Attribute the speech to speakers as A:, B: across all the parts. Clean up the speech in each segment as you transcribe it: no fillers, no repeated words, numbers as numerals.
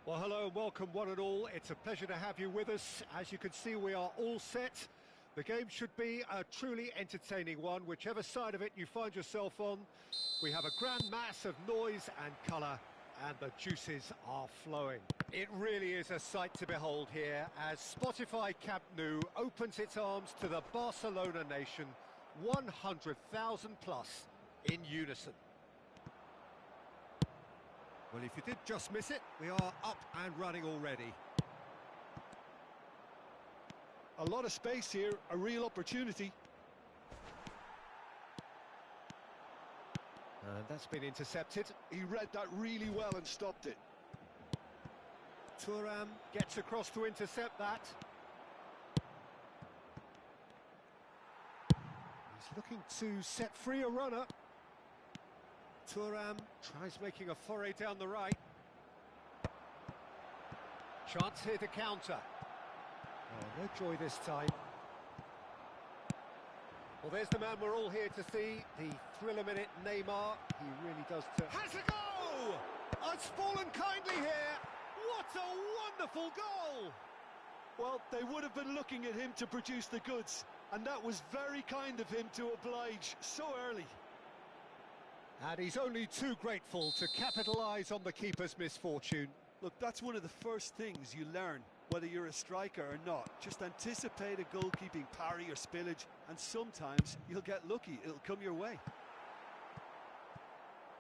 A: Well, hello and welcome one and all. It's a pleasure to have you with us. As you can see, we are all set. The game should be a truly entertaining one, whichever side of it you find yourself on. We have a grand mass of noise and colour, and the juices are flowing. It really is a sight to behold here as Spotify Camp Nou opens its arms to the Barcelona nation, 100,000 plus in unison. Well, if you did just miss it, we are up and running already.
B: A lot of space here, a real opportunity.
A: And that's been intercepted.
B: He read that really well and stopped it.
A: Thuram gets across to intercept that. He's looking to set free a runner. Thuram tries making a foray down the right. Chance here to counter. Oh, no joy this time. Well, there's the man we're all here to see, the thriller-minute Neymar. He really does Has a go! Oh, it's fallen kindly here. What a wonderful goal!
B: Well, they would have been looking at him to produce the goods, and that was very kind of him to oblige so early.
A: And he's only too grateful to capitalise on the keeper's misfortune.
B: Look, that's one of the first things you learn, whether you're a striker or not. Just anticipate a goalkeeping parry or spillage, and sometimes you'll get lucky. It'll come your way.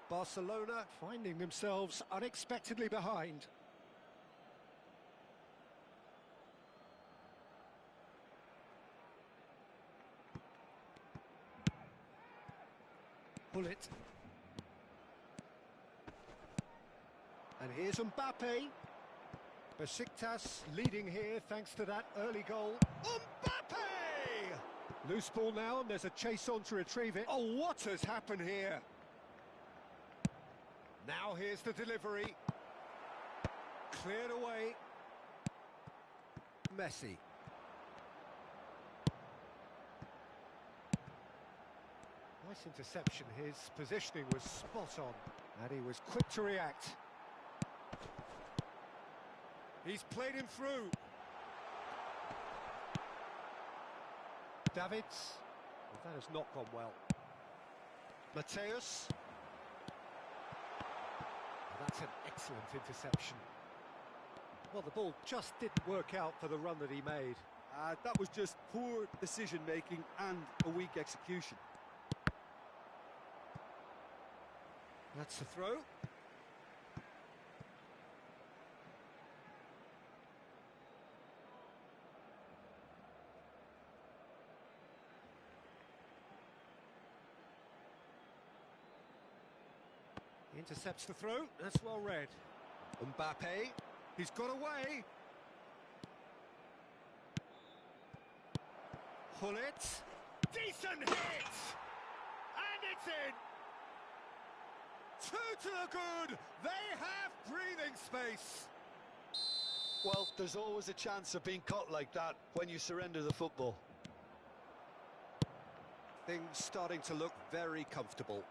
A: Barcelona finding themselves unexpectedly behind. Bullet. And here's Mbappe. Besiktas leading here thanks to that early goal. Mbappe! Loose ball now, and there's a chase on to retrieve it. Oh, what has happened here? Now here's the delivery. Cleared away. Messi. Nice interception. His positioning was spot on, and he was quick to react. He's played him through. Davids. Well, that has not gone well. Mateus. Well, that's an excellent interception. Well, the ball just didn't work out for the run that he made.
B: That was just poor decision-making and a weak execution.
A: That's the throw. He intercepts the throw. That's well read. Mbappe. He's got away. Hullet. Decent hit! And it's in! Two to the good. They have breathing space.
B: Well, there's always a chance of being caught like that when you surrender the football.
A: Things starting to look very comfortable.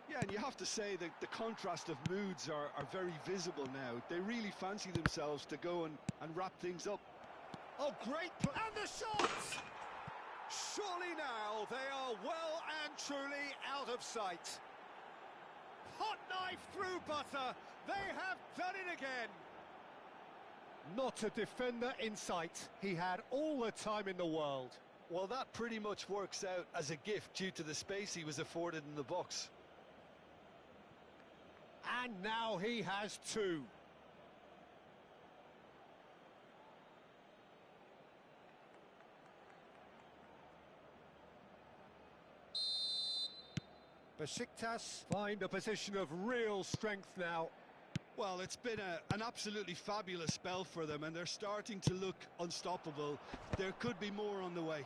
B: Yeah, and you have to say that the contrast of moods are very visible now. They really fancy themselves to go and wrap things up.
A: Oh, great play. And the shot! Surely now they are well and truly out of sight. Hot knife through butter. They have done it again. Not a defender in sight. He had all the time in the world.
B: Well, that pretty much works out as a gift due to the space he was afforded in the box.
A: And now he has two. Besiktas find a position of real strength now.
B: Well, it's been an absolutely fabulous spell for them, and they're starting to look unstoppable. There could be more on the way.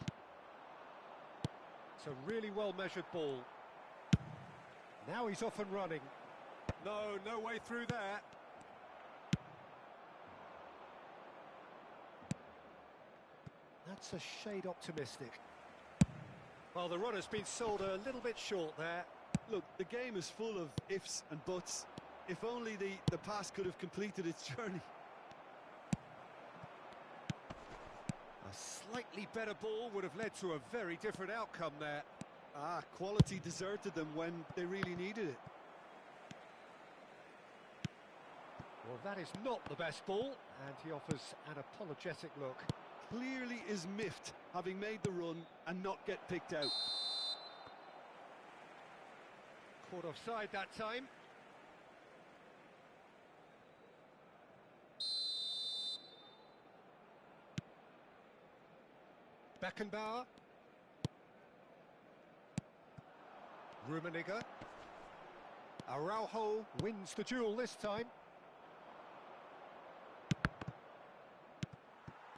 A: It's a really well-measured ball. Now he's off and running. No way through there. That's a shade optimistic. Well, the run has been sold a little bit short there.
B: Look, the game is full of ifs and buts. If only the pass could have completed its journey.
A: A slightly better ball would have led to a very different outcome there.
B: Quality deserted them when they really needed it.
A: Well, that is not the best ball, and he offers an apologetic look.
B: Clearly is miffed, having made the run and not get picked out.
A: Caught offside that time. Beckenbauer. Rummenigge. Araujo wins the duel this time.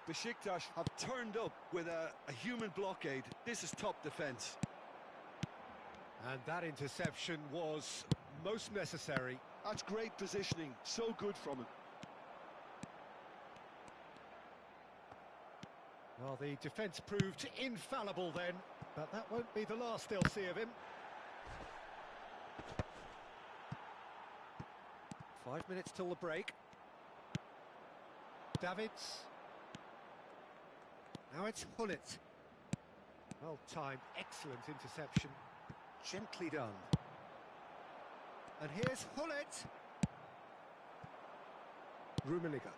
B: Besiktas have turned up with a human blockade. This is top defence.
A: And that interception was most necessary.
B: That's great positioning, so good from him.
A: Well, the defence proved infallible then, but that won't be the last they'll see of him. 5 minutes till the break. Davids. Now it's Hullet. Well timed, excellent interception. Gently done. And here's Hullet. Rummenigge.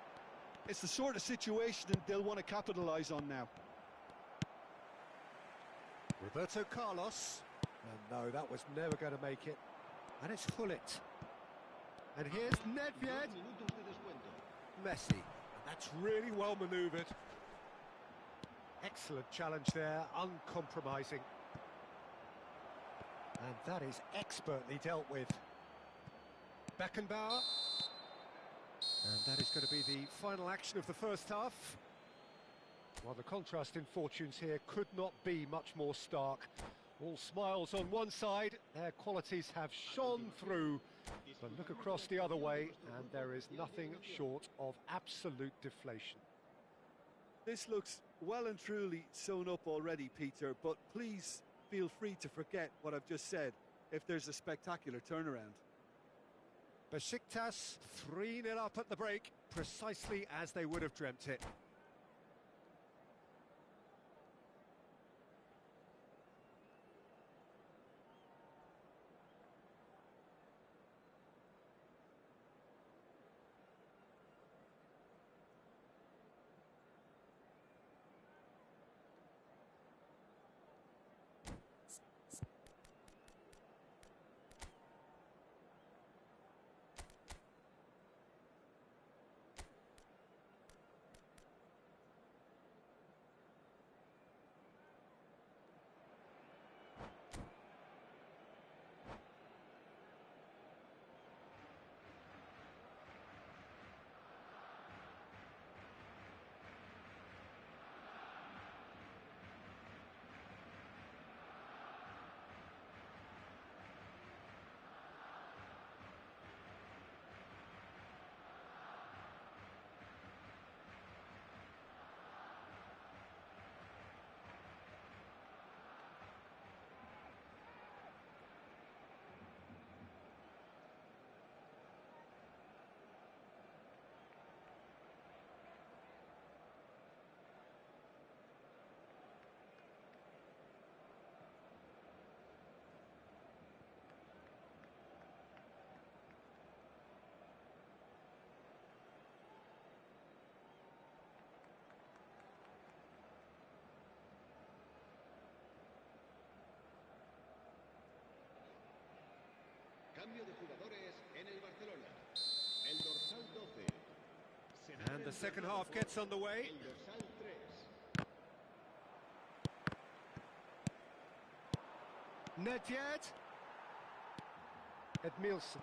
B: It's the sort of situation they'll want to capitalise on now.
A: Roberto Carlos. And no, that was never going to make it. And it's Hullet. And here's Nedved. Messi. And that's really well manoeuvred. Excellent challenge there, uncompromising. And that is expertly dealt with. Beckenbauer. And that is going to be the final action of the first half. Well, the contrast in fortunes here could not be much more stark. All smiles on one side, their qualities have shone through. But look across the other way, and there is nothing short of absolute deflation.
B: This looks well and truly sewn up already, Peter, but please feel free to forget what I've just said if there's a spectacular turnaround.
A: Besiktas 3-0 up at the break, precisely as they would have dreamt it.
C: Cambio de jugadores en el Barcelona. El dorsal 12.
A: And the second half gets underway.
C: El dorsal 3.
A: Nedved. Edmilson.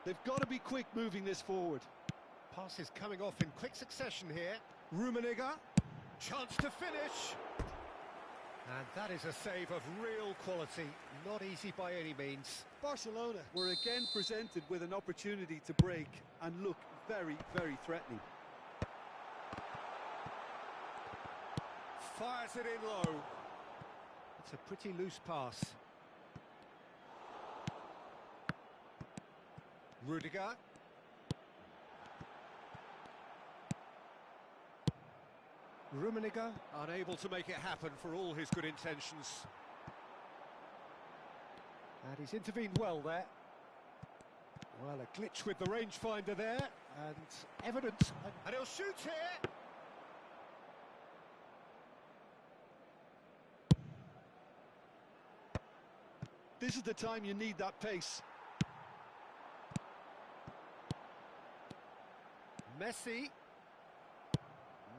B: They've got to be quick moving this forward.
A: Passes coming off in quick succession here. Rummenigge. Chance to finish. And that is a save of real quality. Not easy by any means.
B: Barcelona were again presented with an opportunity to break and look very, very threatening.
A: Fires it in low. It's a pretty loose pass. Rudiger. Rummenigge unable to make it happen for all his good intentions. And he's intervened well there. Well, a glitch with the rangefinder there, and evident. And he'll shoot here.
B: This is the time you need that pace.
A: Messi.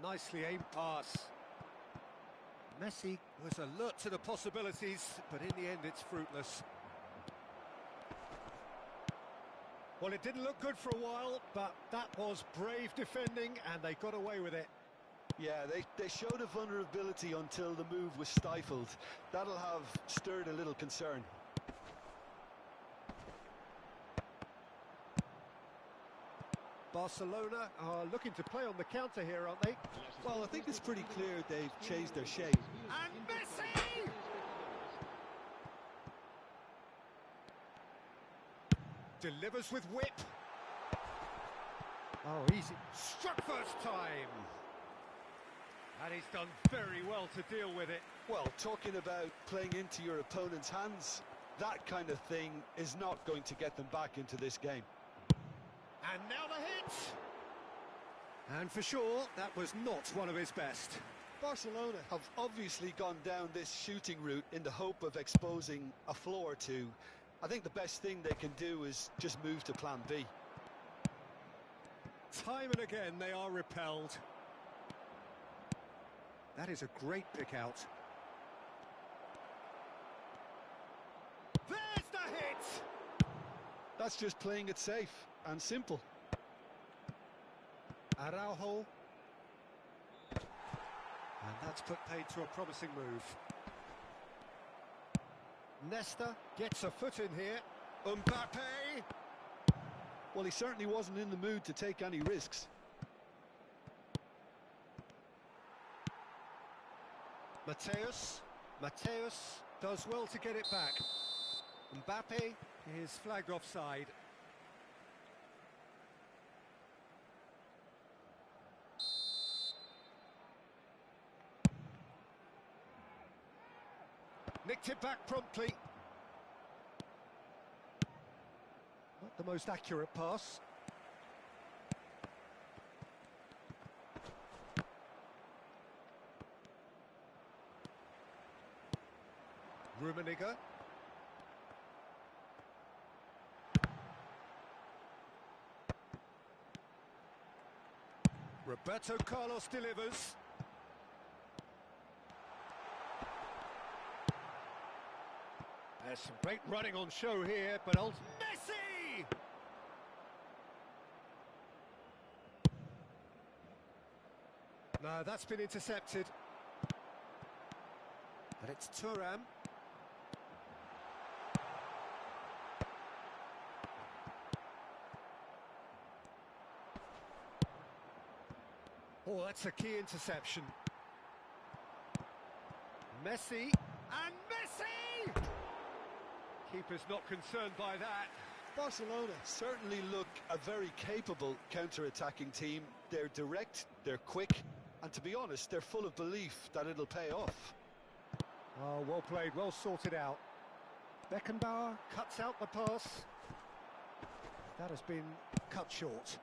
A: Nicely aimed pass. Messi was alert to the possibilities, but in the end it's fruitless. Well, it didn't look good for a while, but that was brave defending, and they got away with it.
B: Yeah, they showed a vulnerability until the move was stifled. That'll have stirred a little concern.
A: Barcelona are looking to play on the counter here, aren't they?
B: Well, I think it's pretty clear they've changed their shape.
A: And Messi! Delivers with whip. Oh, easy. Struck first time. And he's done very well to deal with it.
B: Well, talking about playing into your opponent's hands, that kind of thing is not going to get them back into this game.
A: And now the hit! And for sure, that was not one of his best.
B: Barcelona have obviously gone down this shooting route in the hope of exposing a flaw or two. I think the best thing they can do is just move to plan B.
A: Time and again they are repelled. That is a great pick out. There's the hit!
B: That's just playing it safe and simple.
A: Araujo. And that's put paid to a promising move. Nesta gets a foot in here. Mbappe.
B: Well, he certainly wasn't in the mood to take any risks.
A: Mateus does well to get it back. Mbappe is flagged offside. Nicked it back promptly. Not the most accurate pass. Rummenigge. Roberto Carlos delivers. There's some great running on show here, but Messi! No, that's been intercepted. And it's Thuram. Oh, that's a key interception. Messi, and Messi! Keeper's not concerned by that.
B: Barcelona certainly look a very capable counter-attacking team. They're direct, they're quick, and to be honest, they're full of belief that it'll pay off.
A: Oh, well played, well sorted out. Beckenbauer cuts out the pass. That has been cut short.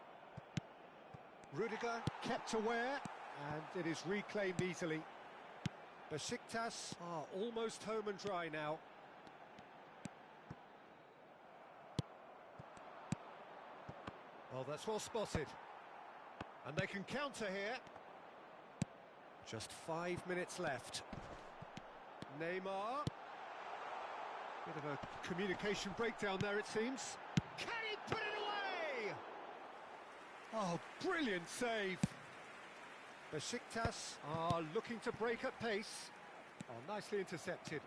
A: Rudiger kept aware, and it is reclaimed easily. Besiktas are almost home and dry now. Well, that's well spotted. And they can counter here. Just 5 minutes left. Neymar. Bit of a communication breakdown there, it seems. Can he put it away? Oh, brilliant save. Besiktas are looking to break at pace. Oh, nicely intercepted.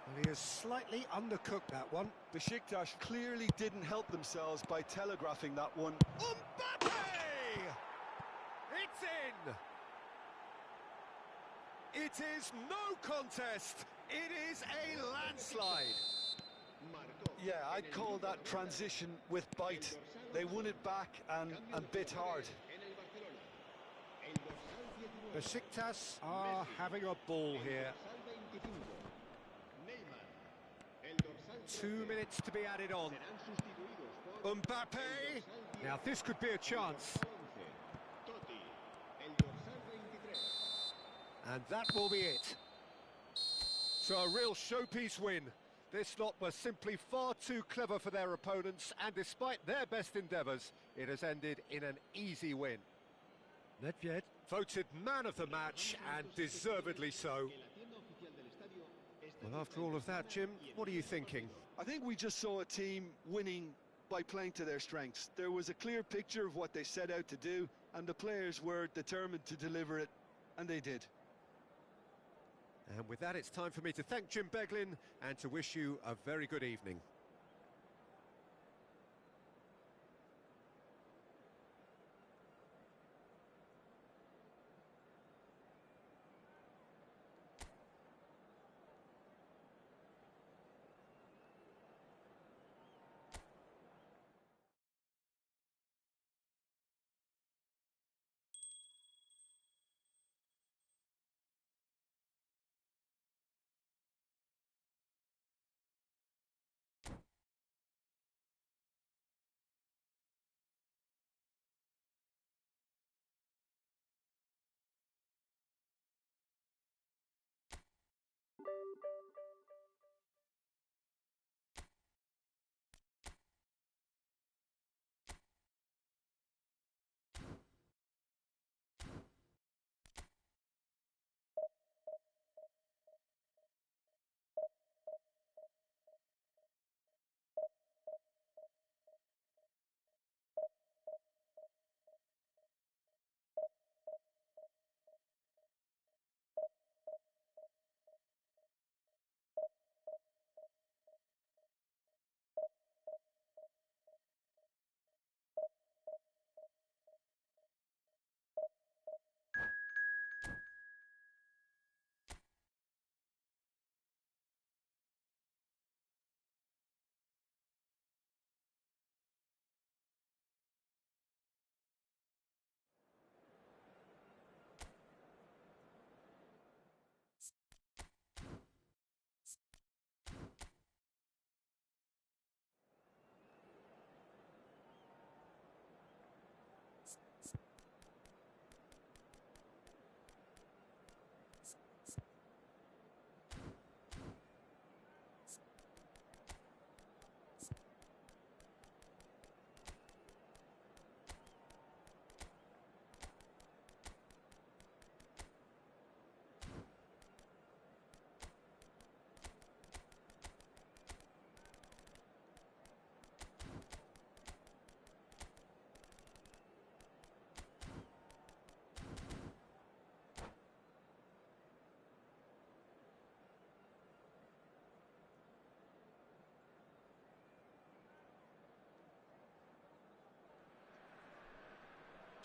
A: Well, he has slightly undercooked that one.
B: Besiktas clearly didn't help themselves by telegraphing that one.
A: Mbappe! It's in! It is no contest. It is a landslide.
B: Yeah, I'd call that transition with bite. They won it back and bit hard.
A: Besiktas are having a ball here. 2 minutes to be added on. Mbappe! Now this could be a chance. And that will be it. So a real showpiece win. This lot were simply far too clever for their opponents, and despite their best endeavours, it has ended in an easy win. Nedved voted man of the match, and deservedly so. Well, after all of that, Jim, what are you thinking?
B: I think we just saw a team winning by playing to their strengths. There was a clear picture of what they set out to do, and the players were determined to deliver it, and they did.
A: And with that, it's time for me to thank Jim Beglin and to wish you a very good evening.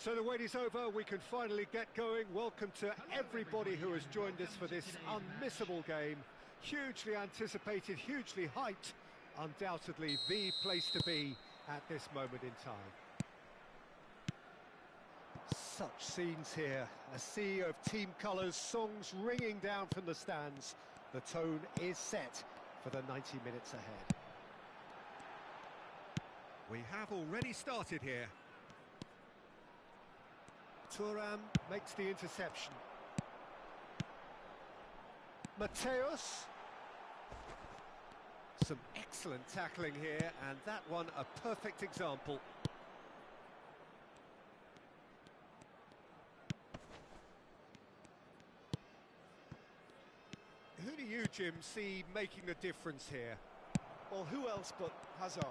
A: So the wait is over, we can finally get going. Welcome to everybody who has joined us for this unmissable game. Hugely anticipated, hugely hyped, undoubtedly the place to be at this moment in time. Such scenes here, a sea of team colours, songs ringing down from the stands. The tone is set for the 90 minutes ahead. We have already started here. Thuram makes the interception. Mateus. Some excellent tackling here, and that one a perfect example. Who do you Jim, see making a difference here?
B: Well, who else but Hazard?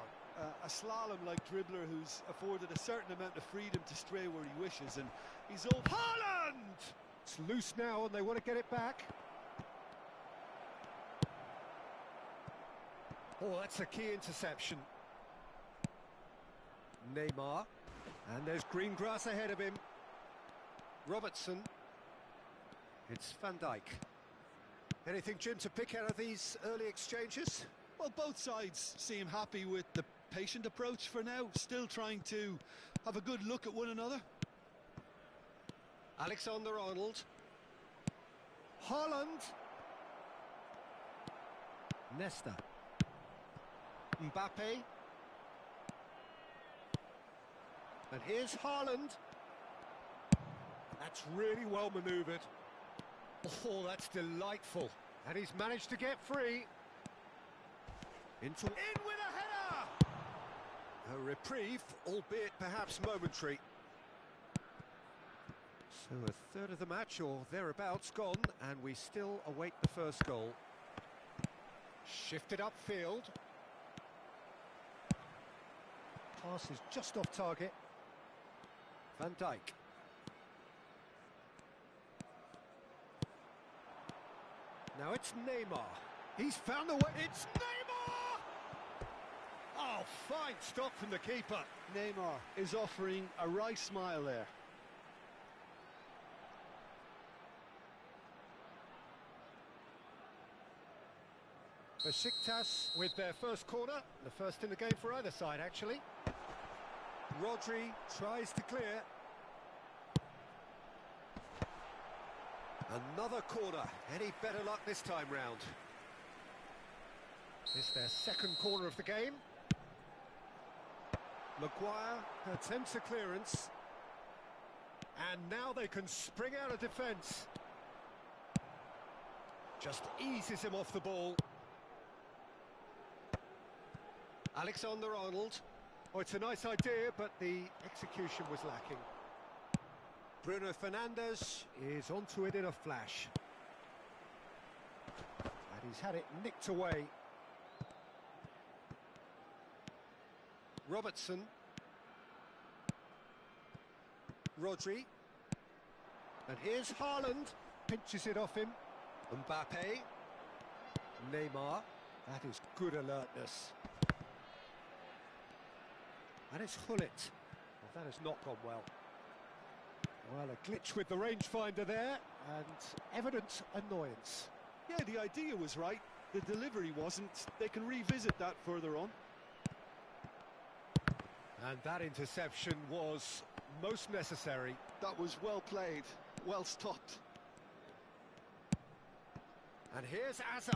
B: A slalom-like dribbler who's afforded a certain amount of freedom to stray where he wishes, and he's all...
A: Haaland! It's loose now and they want to get it back. Oh, that's a key interception. Neymar. And there's green grass ahead of him. Robertson. It's Van Dijk. Anything, Jim, to pick out of these early exchanges?
B: Well, both sides seem happy with the patient approach for now, still trying to have a good look at one another.
A: Alexander-Arnold. Haaland. Nesta. Mbappe. And here's Haaland. That's really well manoeuvred. Oh, that's delightful. And he's managed to get free. In with a header! A reprieve, albeit perhaps momentary. So a third of the match, or thereabouts, gone, and we still await the first goal. Shifted upfield. Pass is just off target. Van Dijk. Now it's Neymar. He's found the way. It's Neymar! Oh, fine stop from the keeper.
B: Neymar is offering a wry smile there.
A: Besiktas with their first corner, the first in the game for either side, actually. Rodri tries to clear. Another corner. Any better luck this time round? It's their second corner of the game. Maguire attempts a clearance. And now they can spring out of defence. Just eases him off the ball. Alexander-Arnold. Oh, it's a nice idea, but the execution was lacking. Bruno Fernandes is onto it in a flash. And he's had it nicked away. Robertson. Rodri. And here's Haaland. Pinches it off him. Mbappe. Neymar. That is good alertness. And it's Hullet. Well, that has not gone well. Well, a glitch with the rangefinder there, and evident annoyance.
B: Yeah, the idea was right. The delivery wasn't. They can revisit that further on.
A: And that interception was most necessary.
B: That was well played, well stopped.
A: And here's Hazard.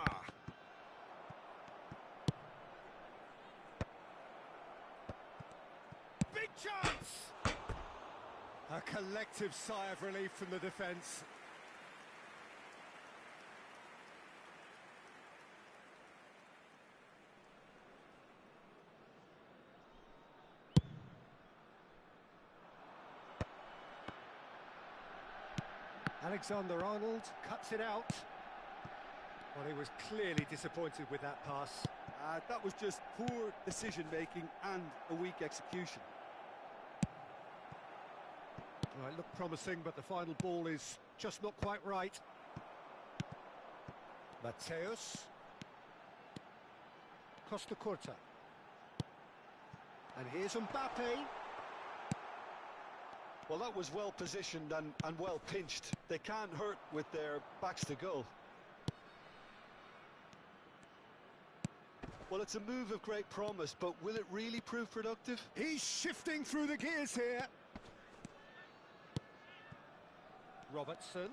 A: Big chance! A collective sigh of relief from the defence. Alexander-Arnold cuts it out. Well, he was clearly disappointed with that pass.
B: That was just poor decision-making and a weak execution.
A: Well, it looked promising, but the final ball is just not quite right. Mateus. Costa Curta. And here's Mbappe.
B: Well, that was well positioned and well pinched. They can't hurt with their backs to goal. Well, it's a move of great promise, but will it really prove productive?
A: He's shifting through the gears here. Robertson.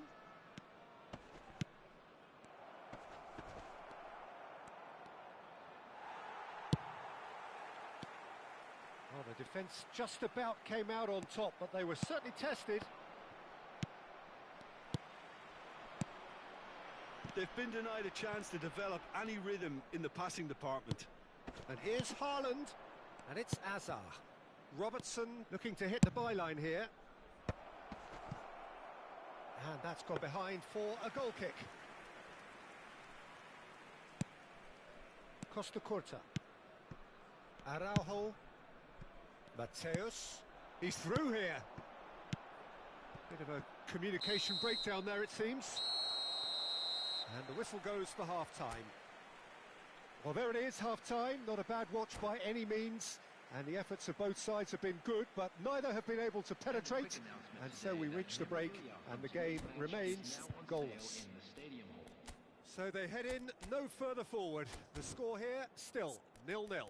A: Well, the defence just about came out on top, but they were certainly tested.
B: They've been denied a chance to develop any rhythm in the passing department.
A: And here's Haaland, and it's Hazard. Robertson looking to hit the byline here. And that's gone behind for a goal kick. Costa Curta. Araujo. Mateus. He's through here. Bit of a communication breakdown there, it seems. And the whistle goes for half-time. Well, there it is, half-time. Not a bad watch by any means. And the efforts of both sides have been good, but neither have been able to penetrate. And so we reach the break, and the game remains goalless. So they head in no further forward. The score here, still 0-0.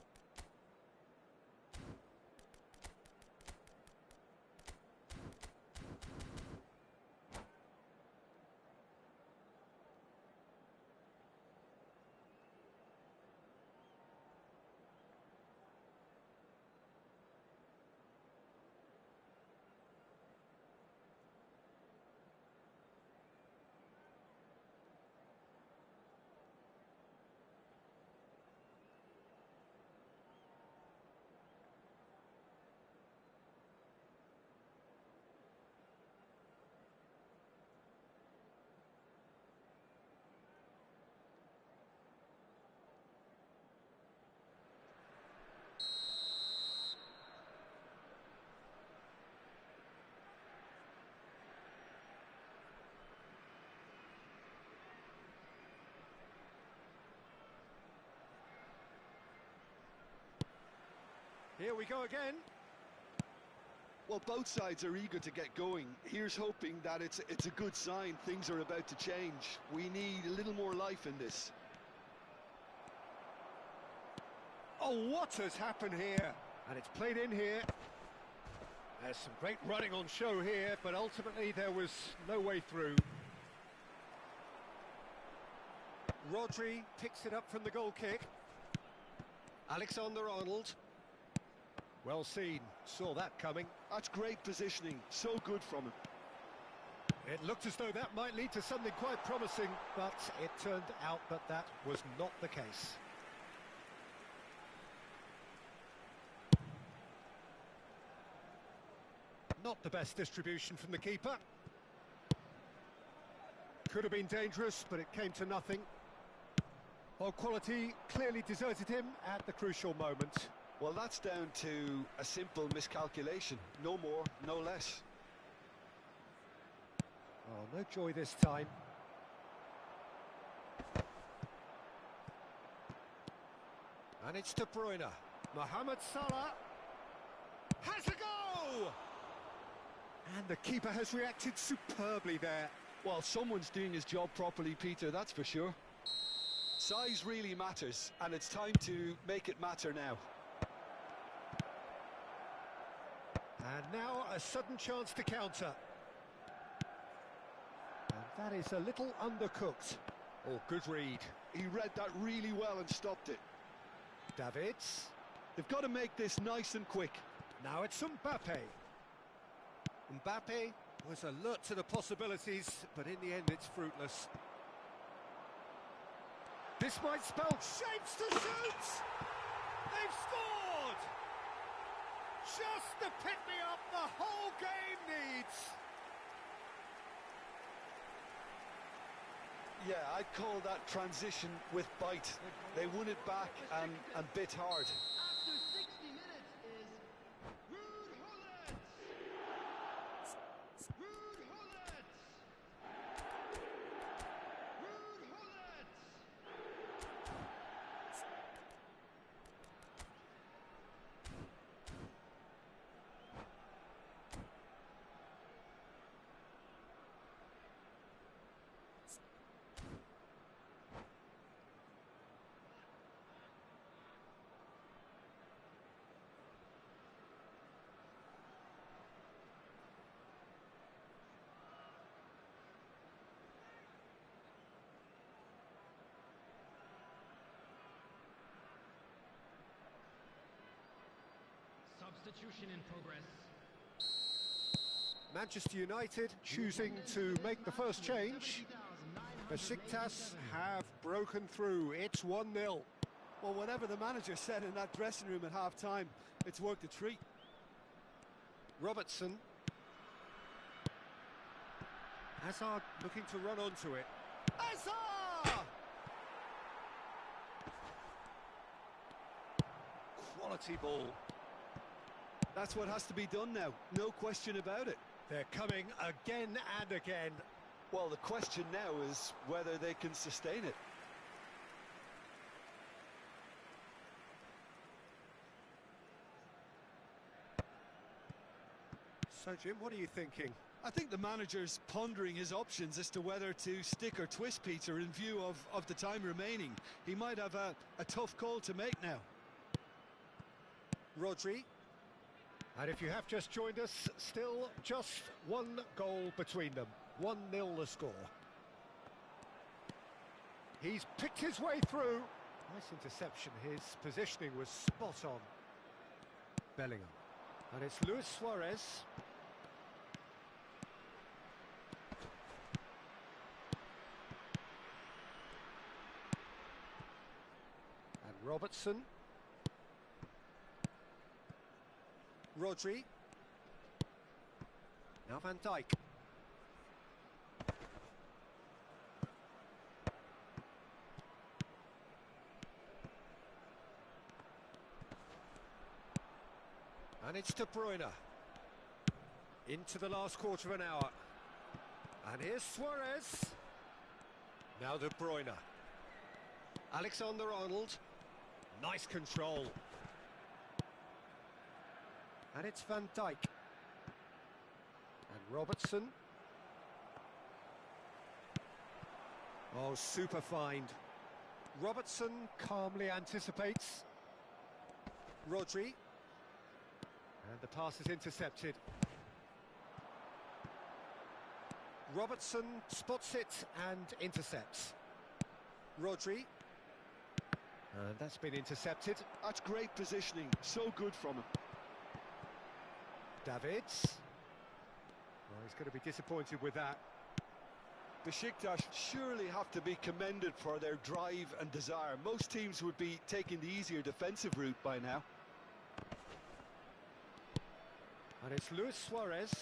A: Here we go again.
B: Well, both sides are eager to get going. Here's hoping that it's a good sign. Things are about to change. We need a little more life in this.
A: Oh, what has happened here? And it's played in here. There's some great running on show here, but ultimately there was no way through. Rodri picks it up from the goal kick. Alexander-Arnold. Well seen, saw that coming.
B: That's great positioning, so good from him.
A: It looked as though that might lead to something quite promising, but it turned out that was not the case. Not the best distribution from the keeper. Could have been dangerous, but it came to nothing. Well, quality clearly deserted him at the crucial moment.
B: Well, that's down to a simple miscalculation. No more, no less.
A: Oh, no joy this time. And it's De Bruyne. Mohamed Salah has a go! And the keeper has reacted superbly there.
B: Well, someone's doing his job properly, Peter, that's for sure. Size really matters, and it's time to make it matter now.
A: And now a sudden chance to counter. And that is a little undercooked. Oh, good read.
B: He read that really well and stopped it.
A: Davids.
B: They've got to make this nice and quick.
A: Now it's Mbappe. Mbappe was alert to the possibilities, but in the end it's fruitless. This might spell shapes to shoot! They've scored! Just the pick-me-up the whole game needs!
B: Yeah, I'd call that transition with bite. They won it back and bit hard.
C: After 60 minutes is Ruud Gullit. Ruud Gullit. Ruud Gullit.
D: Substitution in progress.
A: Manchester United choosing to make the first change. Besiktas have broken through. It's 1-0.
B: Well, whatever the manager said in that dressing room at half-time, it's worked a treat.
A: Robertson. Hazard looking to run onto it. Hazard! quality ball.
B: That's what has to be done now, no question about it.
A: They're coming again and again.
B: Well, the question now is whether they can sustain it.
A: So, Jim, what are you thinking?
B: I think the manager's pondering his options as to whether to stick or twist Peter in view of the time remaining. He might have a tough call to make now.
A: Rodri. And if you have just joined us, still just one goal between them. 1-0 the score. He's picked his way through. Nice interception. His positioning was spot on. Bellingham. And it's Luis Suarez. And Robertson. Rodri. Now Van Dijk. And it's De Bruyne. Into the last quarter of an hour. And here's Suarez. Now De Bruyne. Alexander-Arnold. Nice control. And it's Van Dijk. And Robertson. Oh, super find. Robertson calmly anticipates. Rodri. And the pass is intercepted. Robertson spots it and intercepts. Rodri. And that's been intercepted.
B: That's great positioning, so good from him.
A: Davids. Well, he's going to be disappointed with that.
B: Besiktas surely have to be commended for their drive and desire. Most teams would be taking the easier defensive route by now.
A: And it's Luis Suarez.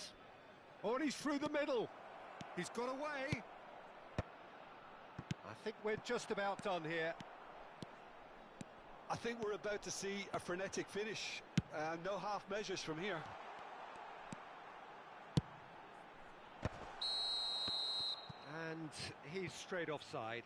A: Oh, and he's through the middle. He's got away. I think we're just about done here.
B: I think we're about to see a frenetic finish. No half measures from here.
A: And he's straight offside.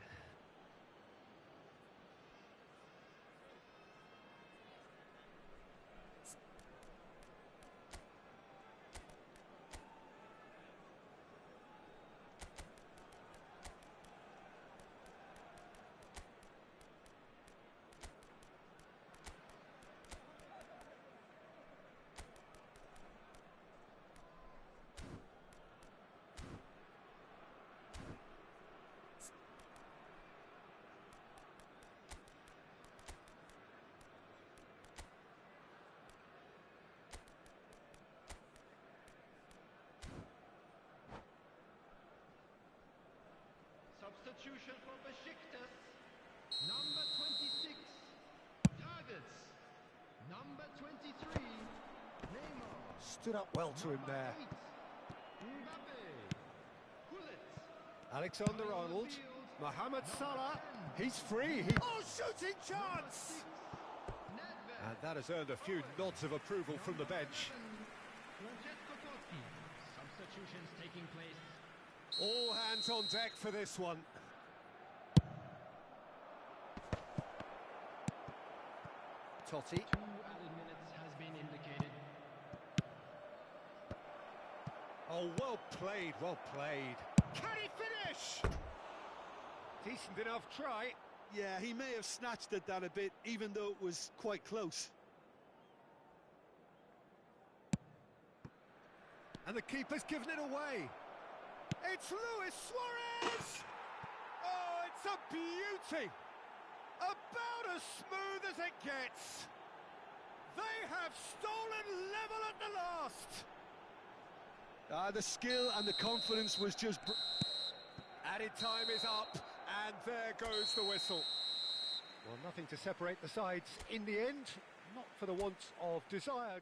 C: Substitution for Besiktas. Number 26, targets. Number 23, Neymar.
A: Stood up well to him there.
C: 8, Mbappe. Gullit.
A: Alexander-Arnold. Mohamed Salah. He's free. Oh, shooting chance! And that has earned a few nods of approval from the bench.
C: Francesco Totti. Substitutions taking place.
A: All hands on deck for this one. Totti.
C: 2 added minutes has been indicated.
A: Oh, well played, well played. Can he finish? Decent enough try.
B: Yeah, he may have snatched at that a bit, even though it was quite close.
A: And the keeper's given it away. It's Luis Suarez! Oh, it's a beauty! About as smooth as it gets. They have stolen level at the last.
B: The skill and the confidence was just...
A: Added time is up, and there goes the whistle. Well, nothing to separate the sides in the end, not for the want of desire.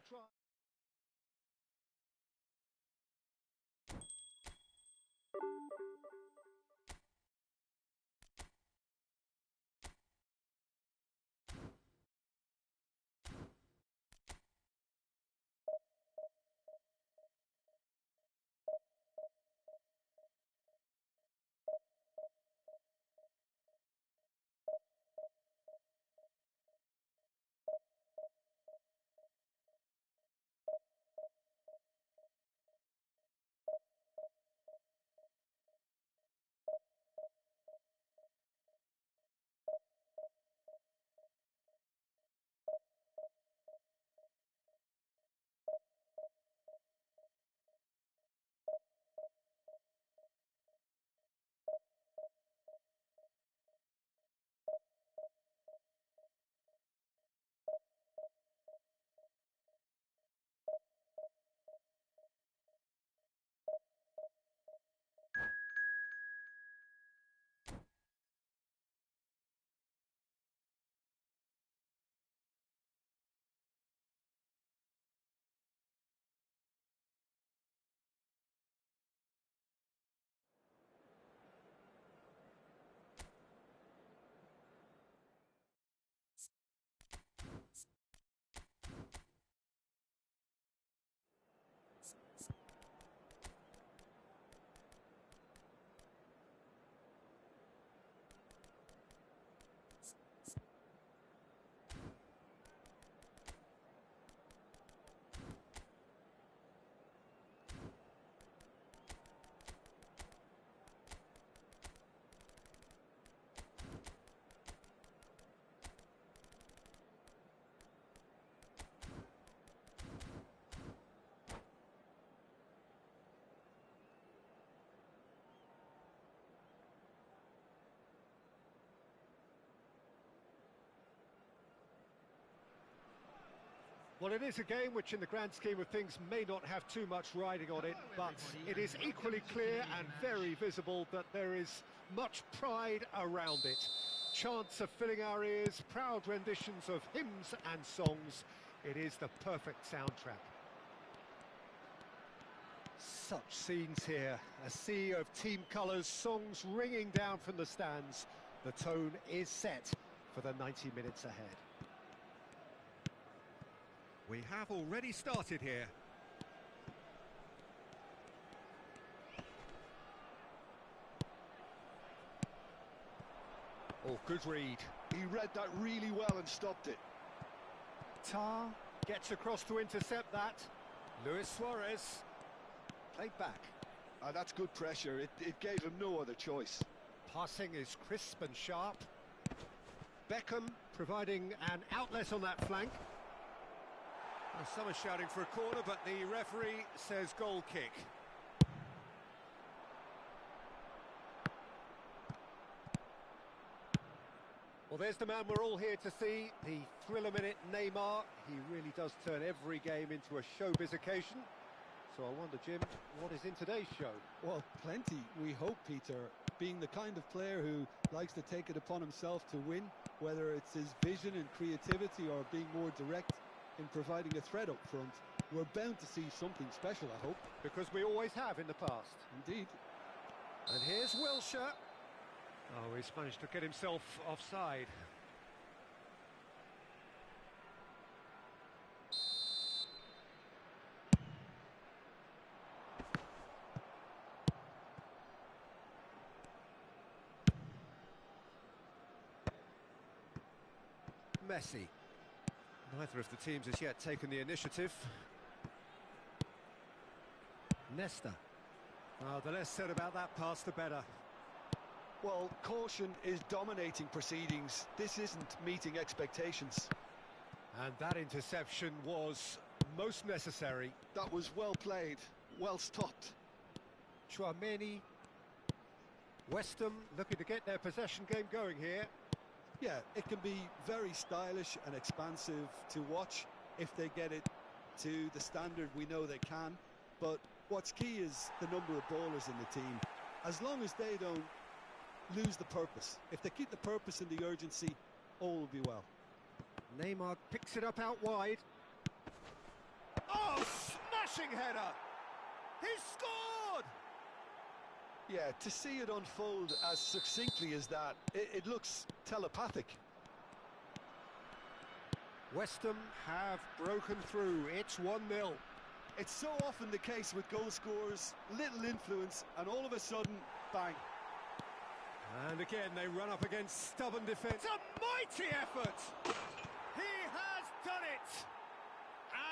A: Well, it is a game which in the grand scheme of things may not have too much riding on it, but it is equally clear and very visible that there is much pride around it. Chants are filling our ears, proud renditions of hymns and songs. It is the perfect soundtrack. Such scenes here, a sea of team colours, songs ringing down from the stands. The tone is set for the 90 minutes ahead. We have already started here. Oh, good read.
B: He read that really well and stopped it.
A: Tar gets across to intercept that. Luis Suarez played back.
B: That's good pressure. It gave him no other choice.
A: Passing is crisp and sharp. Beckham providing an outlet on that flank. Well, some are shouting for a corner, but the referee says goal kick. Well, there's the man we're all here to see, the thriller-minute Neymar. He really does turn every game into a showbiz occasion. So I wonder, Jim, what is in today's show?
D: Well, plenty, we hope, Peter. Being the kind of player who likes to take it upon himself to win, whether it's his vision and creativity or being more direct in providing a threat up front, we're bound to see something special, I hope.
A: Because we always have in the past.
D: Indeed.
A: And here's Wilshere. Oh, he's managed to get himself offside. Messi. Neither of the teams has yet taken the initiative. Nesta. Oh, the less said about that pass, the better.
B: Well, caution is dominating proceedings. This isn't meeting expectations.
A: And that interception was most necessary.
B: That was well played, well stopped.
A: Chouameni. West Ham looking to get their possession game going here.
D: Yeah, it can be very stylish and expansive to watch if they get it to the standard we know they can. But what's key is the number of ballers in the team. As long as they don't lose the purpose, if they keep the purpose and the urgency, all will be well.
A: Neymar picks it up out wide. Oh, smashing header! He's scored!
B: Yeah, to see it unfold as succinctly as that, it looks telepathic.
A: West Ham have broken through. It's 1-0.
B: It's so often the case with goal scorers, little influence, and all of a sudden, bang.
A: And again, they run up against stubborn defence. A mighty effort! He has done it!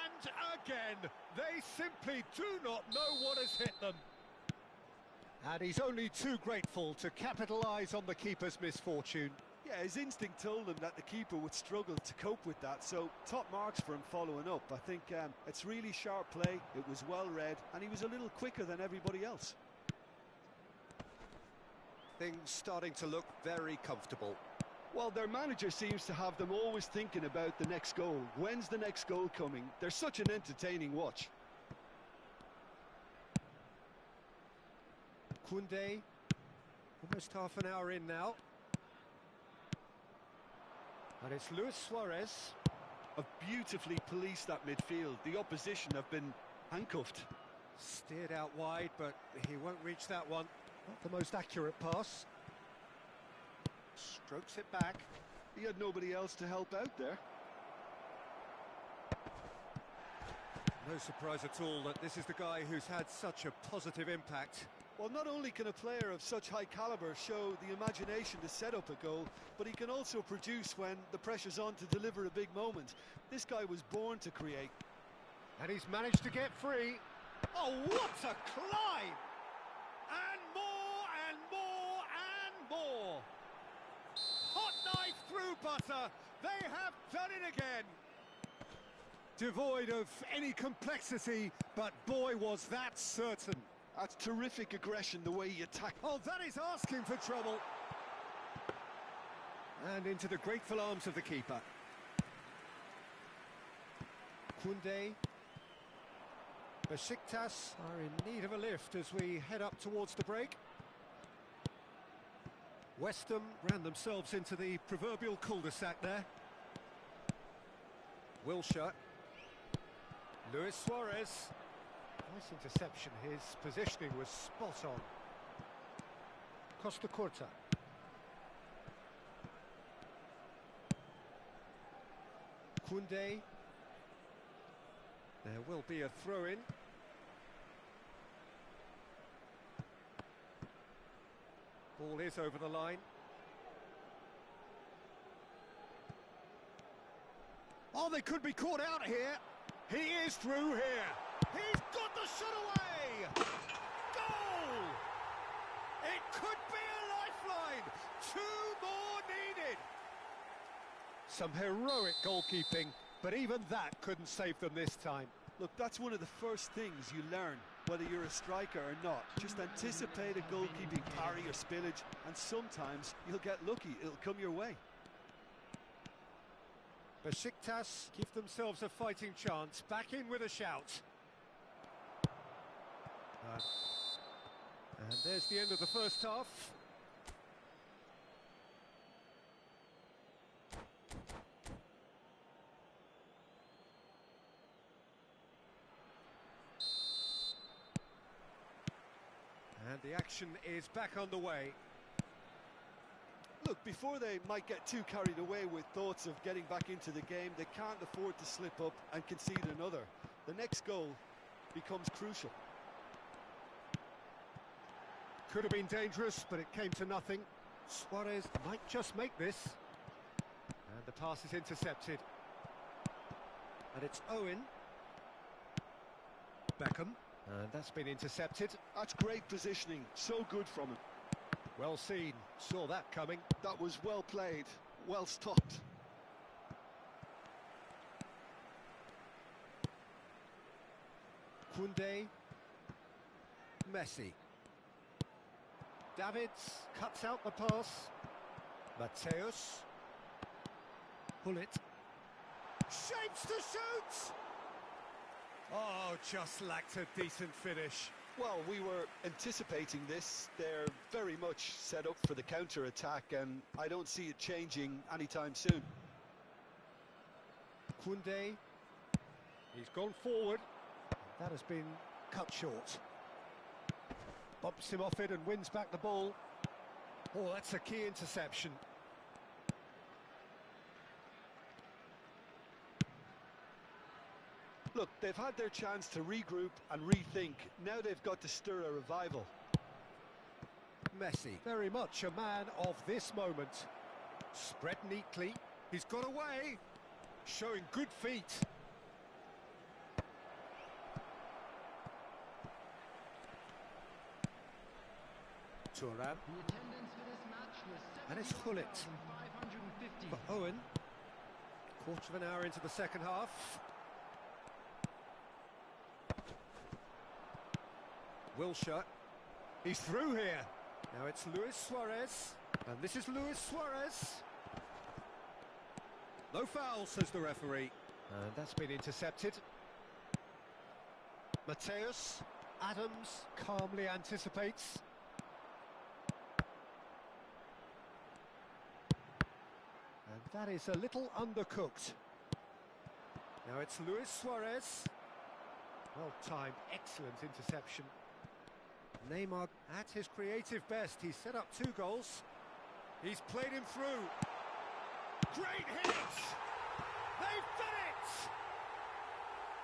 A: And again, they simply do not know what has hit them. And he's only too grateful to capitalise on the keeper's misfortune.
B: Yeah, his instinct told him that the keeper would struggle to cope with that, so top marks for him following up. I think it's really sharp play, it was well read, and he was a little quicker than everybody else.
A: Things starting to look very comfortable.
B: Well, their manager seems to have them always thinking about the next goal. When's the next goal coming? They're such an entertaining watch.
A: Koundé, almost half an hour in now. And it's Luis Suarez.
B: Have beautifully policed that midfield. The opposition have been handcuffed.
A: Steered out wide, but he won't reach that one. Not the most accurate pass. Strokes it back.
B: He had nobody else to help out there.
A: No surprise at all that this is the guy who's had such a positive impact.
B: Well, not only can a player of such high calibre show the imagination to set up a goal, but he can also produce when the pressure's on to deliver a big moment. This guy was born to create.
A: And he's managed to get free. Oh, what a climb! And more, and more, and more! Hot knife through butter. They have done it again. Devoid of any complexity, but boy, was that certain.
B: That's terrific aggression, the way he attacked.
A: Oh, that is asking for trouble. And into the grateful arms of the keeper. Koundé. Besiktas are in need of a lift as we head up towards the break. West Ham ran themselves into the proverbial cul-de-sac there. Wilshere. Luis Suarez. Nice interception, his positioning was spot on. Costa Curta. Koundé. There will be a throw-in. Ball is over the line. Oh, they could be caught out here. He is through here. He's got the shot away. Goal! It could be a lifeline. 2 more needed. Some heroic goalkeeping, but even that couldn't save them this time.
B: Look, that's one of the first things you learn, whether you're a striker or not. Just anticipate a goalkeeping parry or spillage, and sometimes you'll get lucky. It'll come your way.
A: Besiktas give themselves a fighting chance. Back in with a shout. And there's the end of the first half. And the action is back underway.
B: Look, before they might get too carried away with thoughts of getting back into the game, they can't afford to slip up and concede another. The next goal becomes crucial.
A: Could have been dangerous, but it came to nothing. Suarez might just make this. And the pass is intercepted. And it's Owen. Beckham. And that's been intercepted.
B: That's great positioning, so good from him.
A: Well seen, saw that coming.
B: That was well played, well stopped.
A: Koundé. Messi. Davids cuts out the pass. Mateus. Hullet. Shapes to shoot! Oh, just lacked a decent finish.
B: Well, we were anticipating this. They're very much set up for the counter-attack, and I don't see it changing anytime soon.
A: Koundé. He's gone forward. That has been cut short. Bumps him off it and wins back the ball. Oh, that's a key interception.
B: Look, they've had their chance to regroup and rethink. Now they've got to stir a revival.
A: Messi, very much a man of this moment. Spread neatly. He's got away. Showing good feet. Thuram. And it's Hullet. For Owen. Quarter of an hour into the second half. Wilshere. He's through here. Now it's Luis Suarez. And this is Luis Suarez. No foul, says the referee. And that's been intercepted. Mateus. Adams calmly anticipates. And that is a little undercooked. Now it's Luis Suarez. Well timed, excellent interception. Neymar at his creative best. He's set up 2 goals. He's played him through. Great hit! They've done it!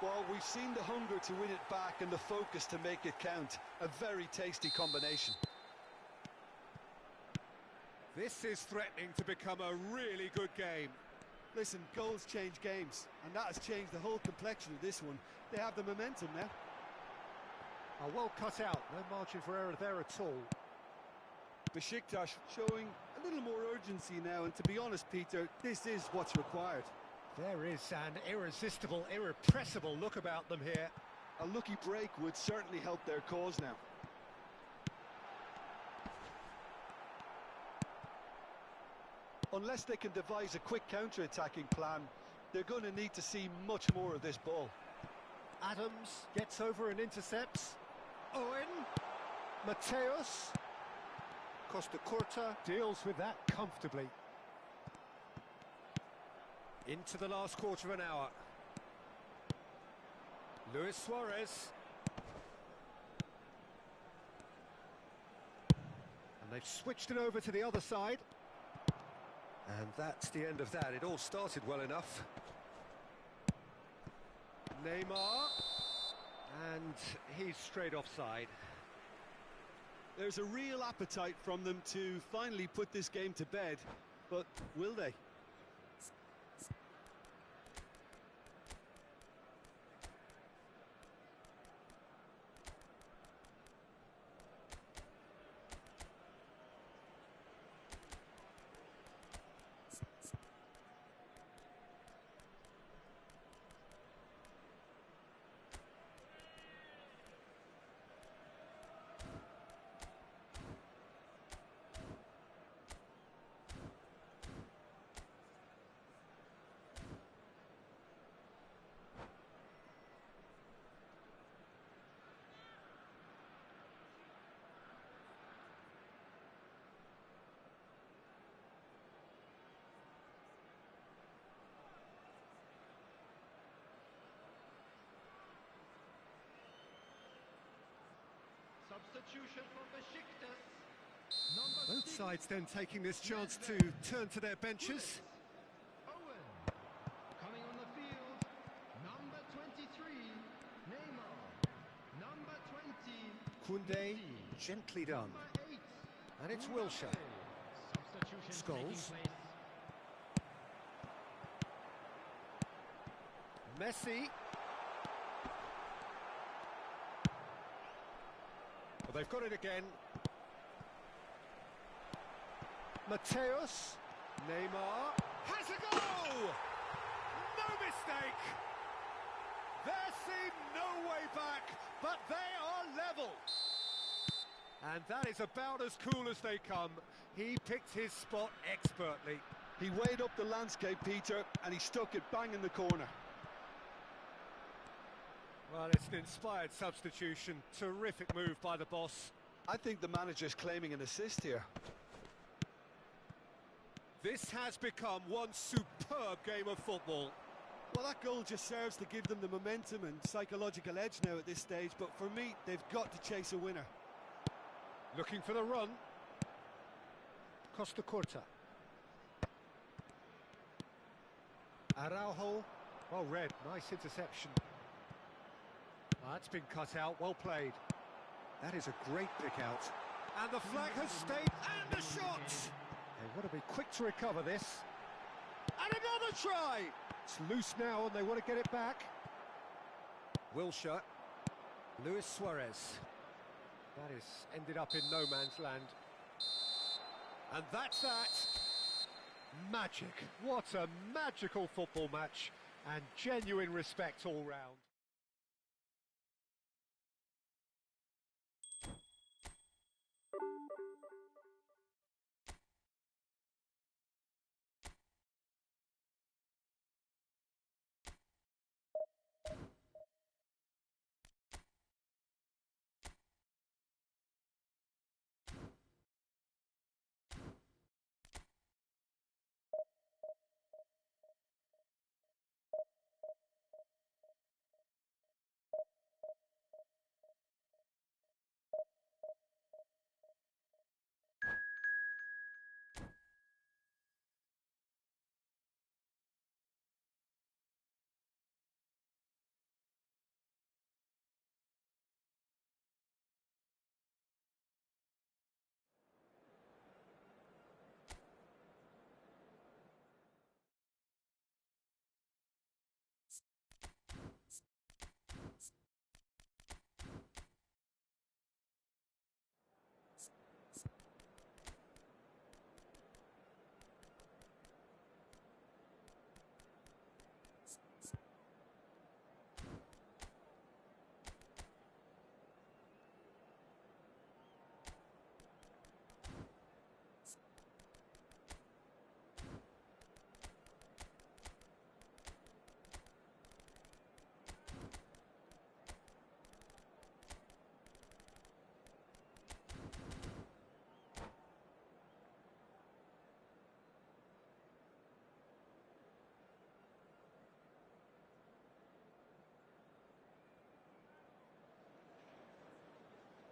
B: Well, we've seen the hunger to win it back and the focus to make it count. A very tasty combination.
A: This is threatening to become a really good game.
B: Listen, goals change games, and that has changed the whole complexion of this one. They have the momentum now.
A: Oh, well cut out, no margin for error there at all.
B: Besiktas showing a little more urgency now, and to be honest, Peter, this is what's required.
A: There is an irresistible, irrepressible look about them here.
B: A lucky break would certainly help their cause now. Unless they can devise a quick counter-attacking plan,
D: They're going to need to see much more of this ball.
A: Adams gets over and intercepts. Owen. Mateus. Costa Curta deals with that comfortably. Into the last quarter of an hour. Luis Suarez. And they've switched it over to the other side. And that's the end of that. It all started well enough. Neymar. And he's straight offside.
D: There's a real appetite from them to finally put this game to bed, but will they?
C: Substitution for Besiktas. Number
A: Both
C: 6,
A: sides then taking this chance to turn to their benches.
C: Owen. Coming on the field, number 23, Neymar. Number 20,
A: Koundé, gently done.
C: number 8,
A: And it's Wilshere.
C: substitution taking
A: Scholes.
C: place.
A: Messi. Well, they've got it again. Mateus. Neymar. Has a goal! No mistake! There seemed no way back, but they are level. And that is about as cool as they come. He picked his spot expertly.
D: He weighed up the landscape, Peter, and he stuck it bang in the corner.
A: Well, it's an inspired substitution. Terrific move by the boss.
D: I think the manager's claiming an assist here.
A: This has become one superb game of football.
D: Well, that goal just serves to give them the momentum and psychological edge now at this stage, but for me, they've got to chase a winner.
A: Looking for the run. Costa Curta. Araujo. Well read, nice interception. That's been cut out, well played. That is a great pick out. And the flag has stayed, and the shot! They want to be quick to recover this. And another try! It's loose now, and they want to get it back. Wilshere. Luis Suarez. That is ended up in no man's land. And that's that. Magic. What a magical football match. And genuine respect all round.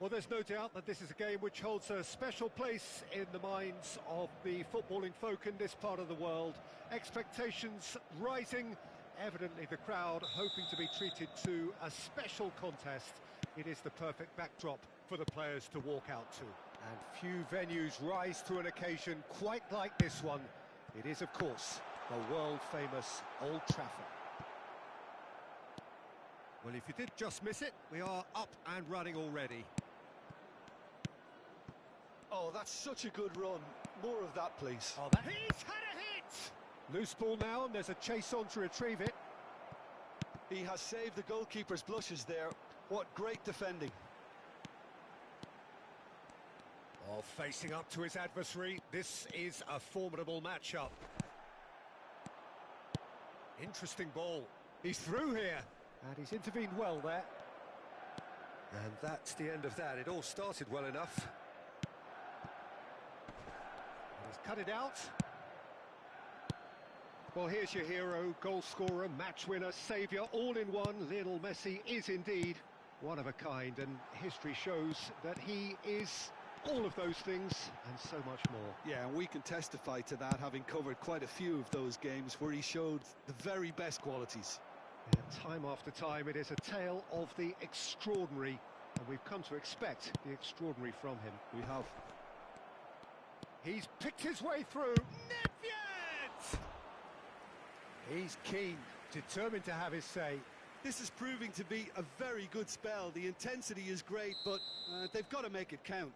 A: Well, there's no doubt that this is a game which holds a special place in the minds of the footballing folk in this part of the world. Expectations rising, evidently the crowd hoping to be treated to a special contest. It is the perfect backdrop for the players to walk out to. And few venues rise to an occasion quite like this one. It is, of course, the world-famous Old Trafford. Well, if you did just miss it, we are up and running already.
D: Oh, that's such a good run. More of that, please.
A: Oh, he's had a hit! Loose ball now, and there's a chase on to retrieve it.
D: He has saved the goalkeeper's blushes there. What great defending.
A: Oh, facing up to his adversary. This is a formidable matchup. Interesting ball. He's through here. And he's intervened well there. And that's the end of that. It all started well enough. And he's cut it out. Well, here's your hero, goal scorer, match winner, saviour, all in one. Lionel Messi is indeed one of a kind, and history shows that he is all of those things and so much more.
D: Yeah, and we can testify to that, having covered quite a few of those games where he showed the very best qualities.
A: Yeah, time after time, it is a tale of the extraordinary, and we've come to expect the extraordinary from him.
D: We have.
A: He's picked his way through. Nedved! He's keen, determined to have his say.
D: This is proving to be a very good spell. The intensity is great, but they've got to make it count.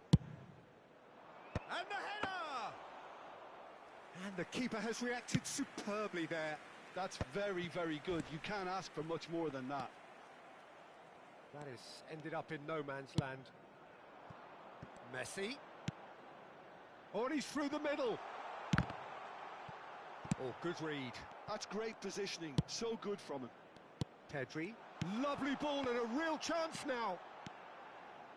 A: And the header! And the keeper has reacted superbly there.
D: That's very, very good. You can't ask for much more than that.
A: That has ended up in no man's land. Messi. Oh, and he's through the middle. Oh, good read.
D: That's great positioning. So good from him.
A: Pedri. Lovely ball and a real chance now.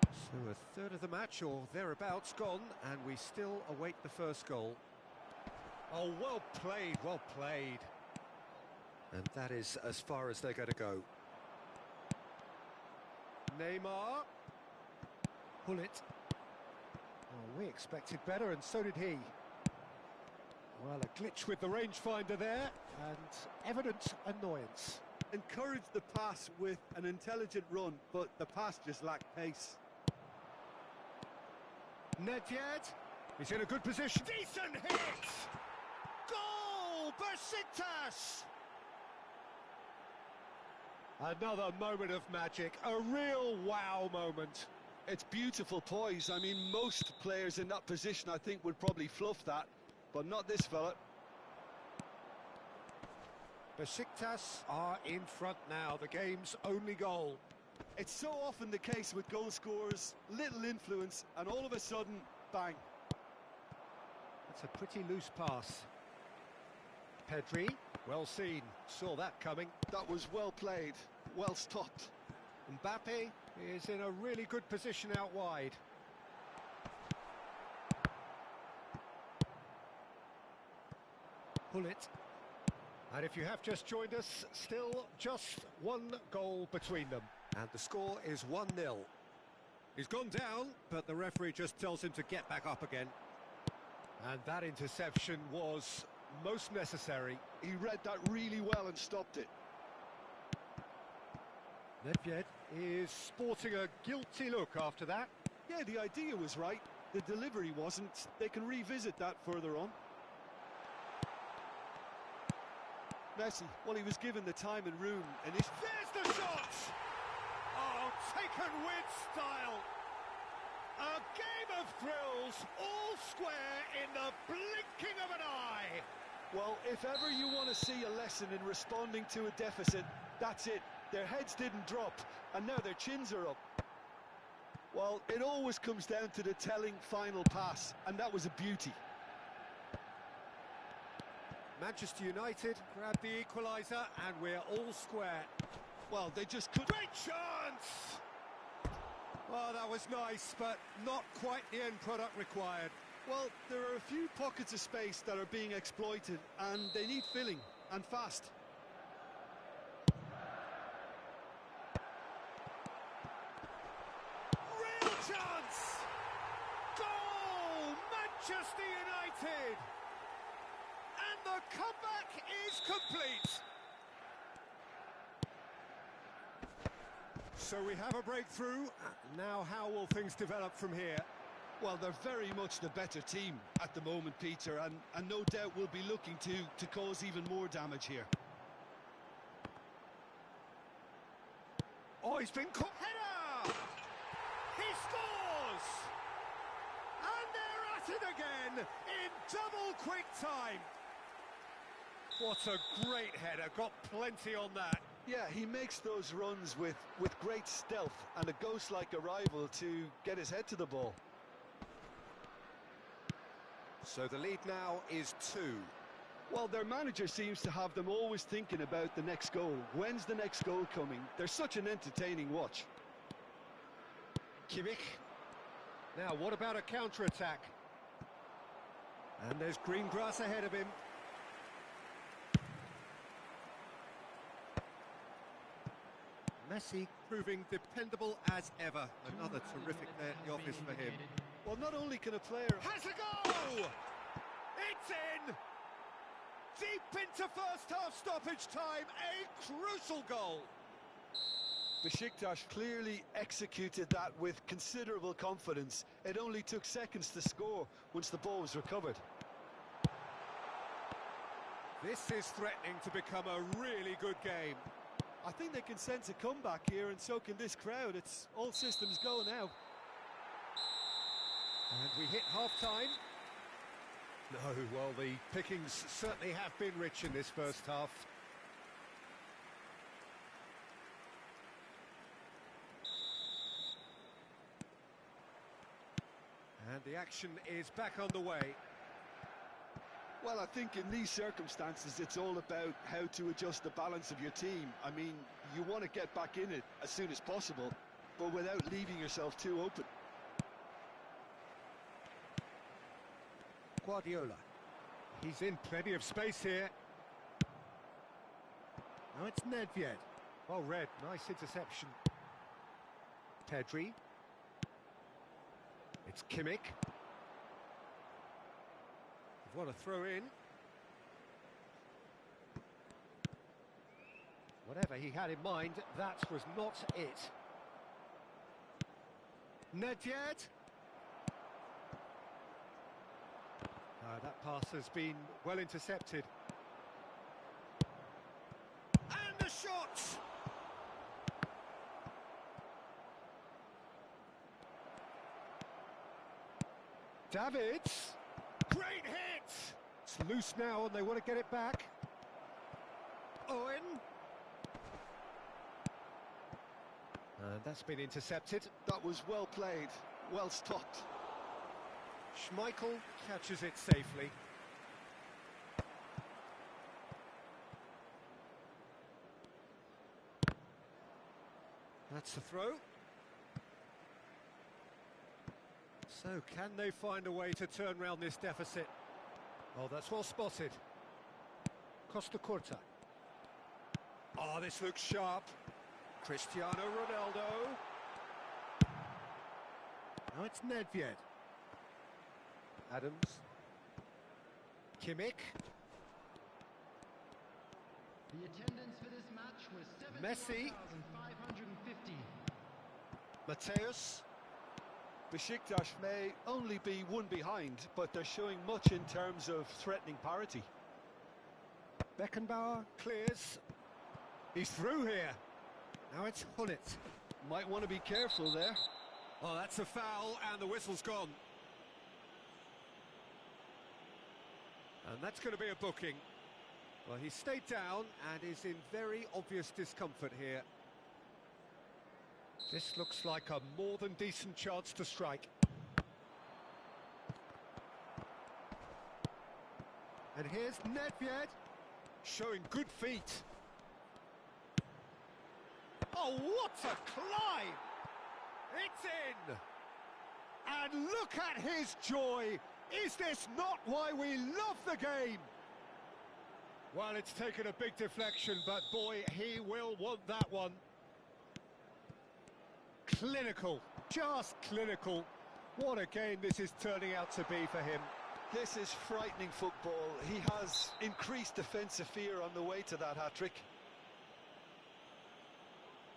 A: So a third of the match or thereabouts gone, and we still await the first goal. Oh, well played, well played. And that is as far as they're going to go. Neymar. Pull it. Oh, we expected better, and so did he. Well, a glitch with the rangefinder there, and evident annoyance.
D: Encouraged the pass with an intelligent run, but the pass just lacked pace.
A: Nedved. He's in a good position. Decent hit! Goal! Besiktas! Another moment of magic, a real wow moment.
D: It's beautiful poise. I mean, most players in that position, I think, would probably fluff that, but not this fella.
A: Besiktas are in front now, the game's only goal.
D: It's so often the case with goal scorers, little influence, and all of a sudden, bang.
A: That's a pretty loose pass. Pedri, well seen, saw that coming.
D: That was well played, well stopped.
A: Mbappe is in a really good position out wide. Pull it. And if you have just joined us, still just one goal between them. And the score is 1-0. He's gone down, but the referee just tells him to get back up again. And that interception was most necessary.
D: He read that really well and stopped it.
A: Nedved is sporting a guilty look after that.
D: Yeah, the idea was right. The delivery wasn't. They can revisit that further on. Messi, well, he was given the time and room. And
A: there's the shot! Oh, taken with style. A game of thrills, all square in the blinking of an eye.
D: Well, if ever you want to see a lesson in responding to a deficit, that's it. Their heads didn't drop, and now their chins are up. Well, it always comes down to the telling final pass, and that was a beauty.
A: Manchester United grab the equaliser, and we're all square.
D: Well, they just couldn't.
A: Great chance! Well, that was nice, but not quite the end product required.
D: Well, there are a few pockets of space that are being exploited, and they need filling, and fast.
A: Real chance! Manchester United! And the comeback is complete! So we have a breakthrough. Now how will things develop from here?
D: Well, they're very much the better team at the moment, Peter, and no doubt will be looking to cause even more damage here.
A: Oh, he's been caught. Header! He scores! And they're at it again in double quick time. What a great header, got plenty on that.
D: Yeah, he makes those runs with great stealth and a ghost-like arrival to get his head to the ball.
C: So the lead now is 2.
D: Well, their manager seems to have them always thinking about the next goal. When's the next goal coming? They're such an entertaining watch.
A: Kimmich. Now, what about a counter-attack? And there's green grass ahead of him. Messi proving dependable as ever. Another terrific day at the office for him.
D: Well, not only can a player...
A: Has a goal! It's in! Deep into first half stoppage time, a crucial goal.
D: Besiktas clearly executed that with considerable confidence. It only took seconds to score once the ball was recovered.
A: This is threatening to become a really good game.
B: I think they can sense a comeback here, and so can this crowd. It's all systems go now.
A: And we hit half-time. No, well, the pickings certainly have been rich in this first half. And the action is back underway.
D: Well, I think in these circumstances, it's all about how to adjust the balance of your team. I mean, you want to get back in it as soon as possible, but without leaving yourself too open.
A: Guardiola. He's in plenty of space here. Now it's Nedved. Well read, nice interception. Pedri. It's Kimmich. What a throw in. Whatever he had in mind, that was not it. Nedved. That pass has been well intercepted. And the shot! Davids! Great hit! It's loose now and they want to get it back. Owen. And that's been intercepted.
D: That was well played, well stopped.
A: Schmeichel catches it safely. That's the throw. So, can they find a way to turn round this deficit? Oh, that's well spotted. Costa Curta. Oh, this looks sharp. Cristiano Ronaldo. Now it's Nedved. Adams. Kimmich.
E: The attendance for this match was
A: Messi.
E: 71,550.
A: Mateus.
D: Besiktas may only be one behind, but they're showing much in terms of threatening parity.
A: Beckenbauer clears. He's through here. Now it's Hunnit.
D: Might want to be careful there.
A: Oh, that's a foul, and the whistle's gone. And that's going to be a booking. Well, he stayed down and is in very obvious discomfort here. This looks like a more than decent chance to strike. And here's Nedved, showing good feet. Oh, what a climb! It's in! And look at his joy! Is this not why we love the game? Well, it's taken a big deflection, but boy, he will want that one. Clinical, just clinical. What a game this is turning out to be for him.
D: This is frightening football. He has increased defensive fear on the way to that hat-trick.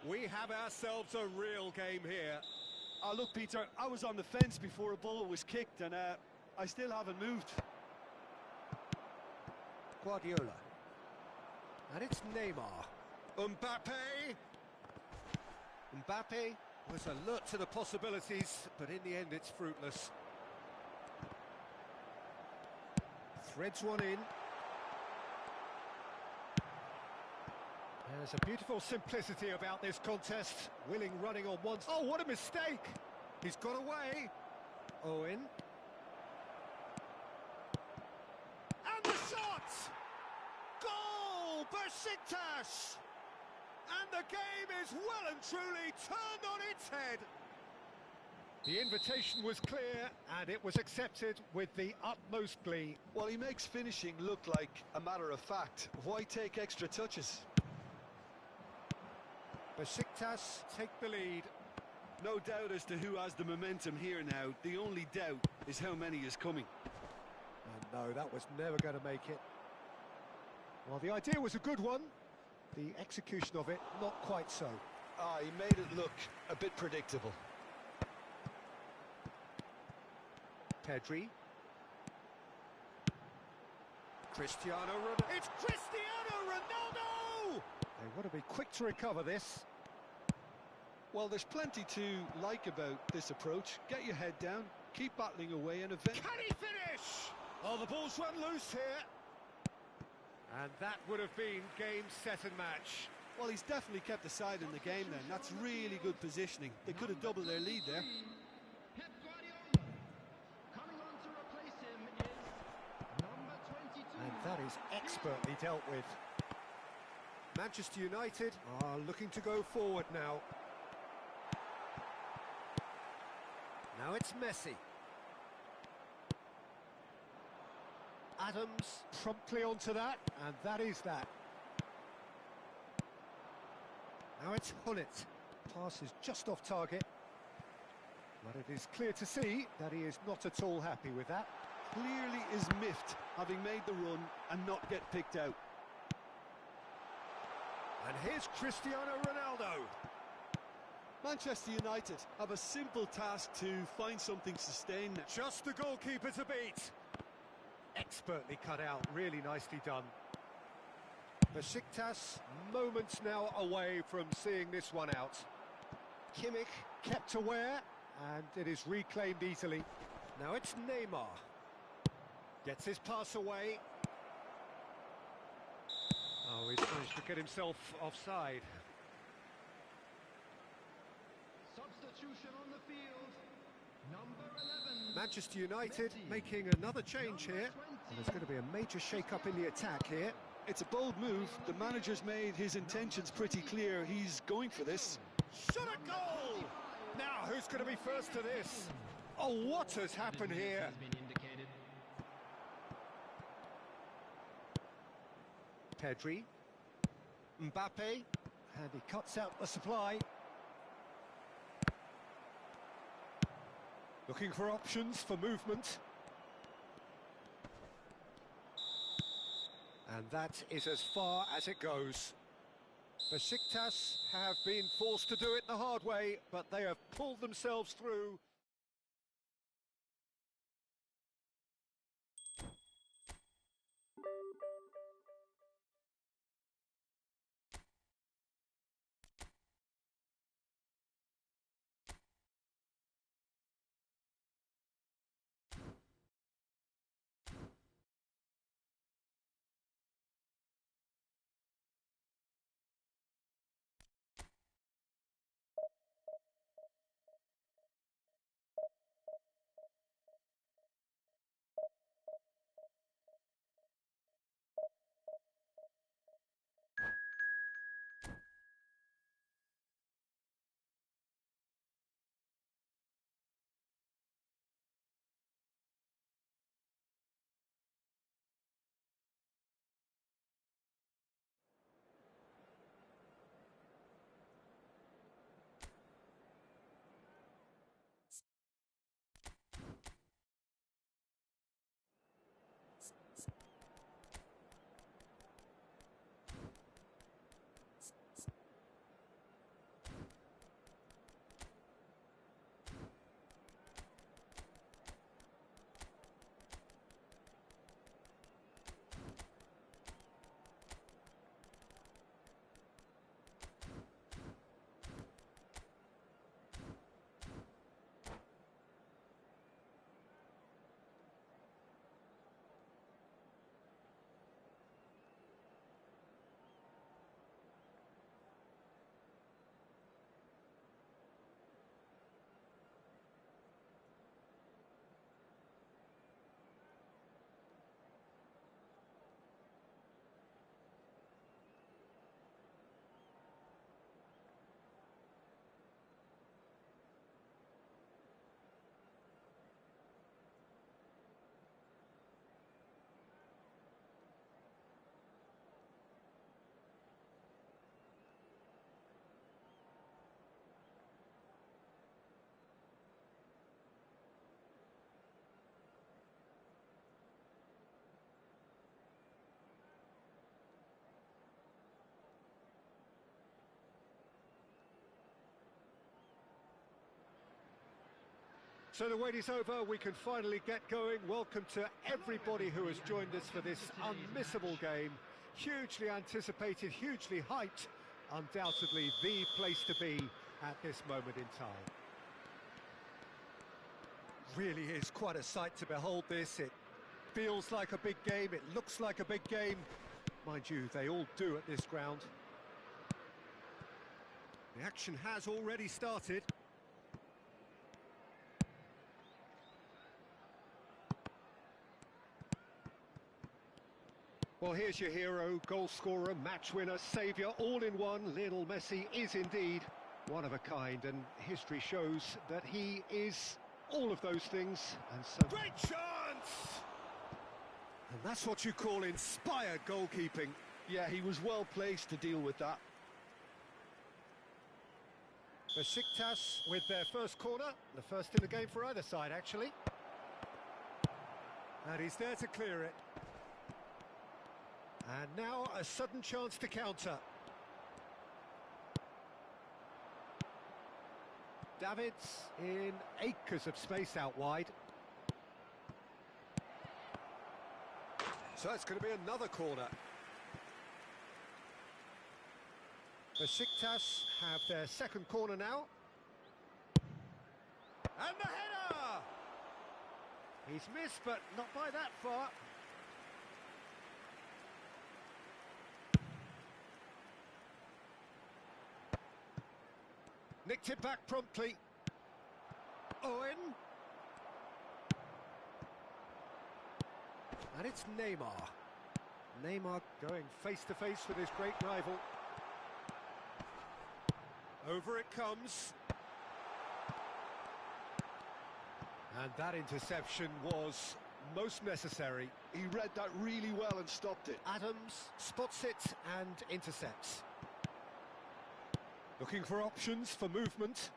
A: We have ourselves a real game here.
B: Oh, look, Peter, I was on the fence before a ball was kicked, and I still haven't moved.
A: Guardiola. And it's Neymar. Mbappe. Mbappe was alert to the possibilities, but in the end it's fruitless. Threads one in. There's a beautiful simplicity about this contest. Willing running on one... Oh, what a mistake! He's got away. Owen. And the shot! Goal! Besiktas! And the game is well and truly turned on its head. The invitation was clear, and it was accepted with the utmost glee.
D: Well, he makes finishing look like a matter of fact. Why take extra touches?
A: Besiktas take the lead.
B: No doubt as to who has the momentum here now. The only doubt is how many is coming.
A: And no, that was never going to make it. Well, the idea was a good one. The execution of it, not quite so.
D: He made it look a bit predictable.
A: Pedri. Cristiano Ronaldo. It's Cristiano Ronaldo! They want to be quick to recover this.
D: Well, there's plenty to like about this approach. Get your head down, keep battling away, and eventually...
A: Can he finish? Oh, the ball's run loose here. And that would have been game, set and match.
B: Well, he's definitely kept the side in the game then. That's really good positioning. They could have doubled their lead there.
E: Coming on to replace him is number 22.
A: And that is expertly dealt with. Manchester United are looking to go forward now. Now it's Messi. Adams promptly onto that, and that is that. Now it's Hullet. Pass is just off target. But it is clear to see that he is not at all happy with that.
B: Clearly is miffed, having made the run and not get picked out.
A: And here's Cristiano Ronaldo.
B: Manchester United have a simple task to find something sustained.
A: Just the goalkeeper to beat. Expertly cut out, really nicely done. Besiktas moments now away from seeing this one out. Kimmich kept aware, and it is reclaimed easily. Now it's Neymar. Gets his pass away. Oh, he's managed to get himself offside.
E: Substitution on the field. Number 11.
A: Manchester United
E: Messi.
A: making another change here. And there's going to be a major shake-up in the attack here.
B: It's a bold move. The manager's made his intentions pretty clear. He's going for this.
A: Shot a goal! Now, who's going to be first to this? Oh, what has happened here?
E: Has been indicated.
A: Pedri. Mbappe. And he cuts out the supply. Looking for options for movement. And that is as far as it goes. Besiktas have been forced to do it the hard way, but they have pulled themselves through. So the wait is over, we can finally get going. Welcome to everybody who has joined us for this unmissable game. Hugely anticipated, hugely hyped, undoubtedly the place to be at this moment in time. Really is quite a sight to behold this. It feels like a big game, it looks like a big game. Mind you, they all do at this ground. The action has already started. Well, here's your hero, goal scorer, match winner, saviour, all in one. Lionel Messi is indeed one of a kind, and history shows that he is all of those things. And so, great chance! And that's what you call inspired goalkeeping.
D: Yeah, he was well placed to deal with that.
A: Besiktas with their first corner, the first in the game for either side, actually. And he's there to clear it. And now a sudden chance to counter. Davids in acres of space out wide. So it's going to be another corner. Besiktas have their second corner now. And the header! He's missed, but not by that far. Nicked it back promptly. Owen. And it's Neymar. Neymar going face-to-face with his great rival. Over it comes. And that interception was most necessary.
D: He read that really well and stopped it.
A: Adams spots it and intercepts. Looking for options for movement.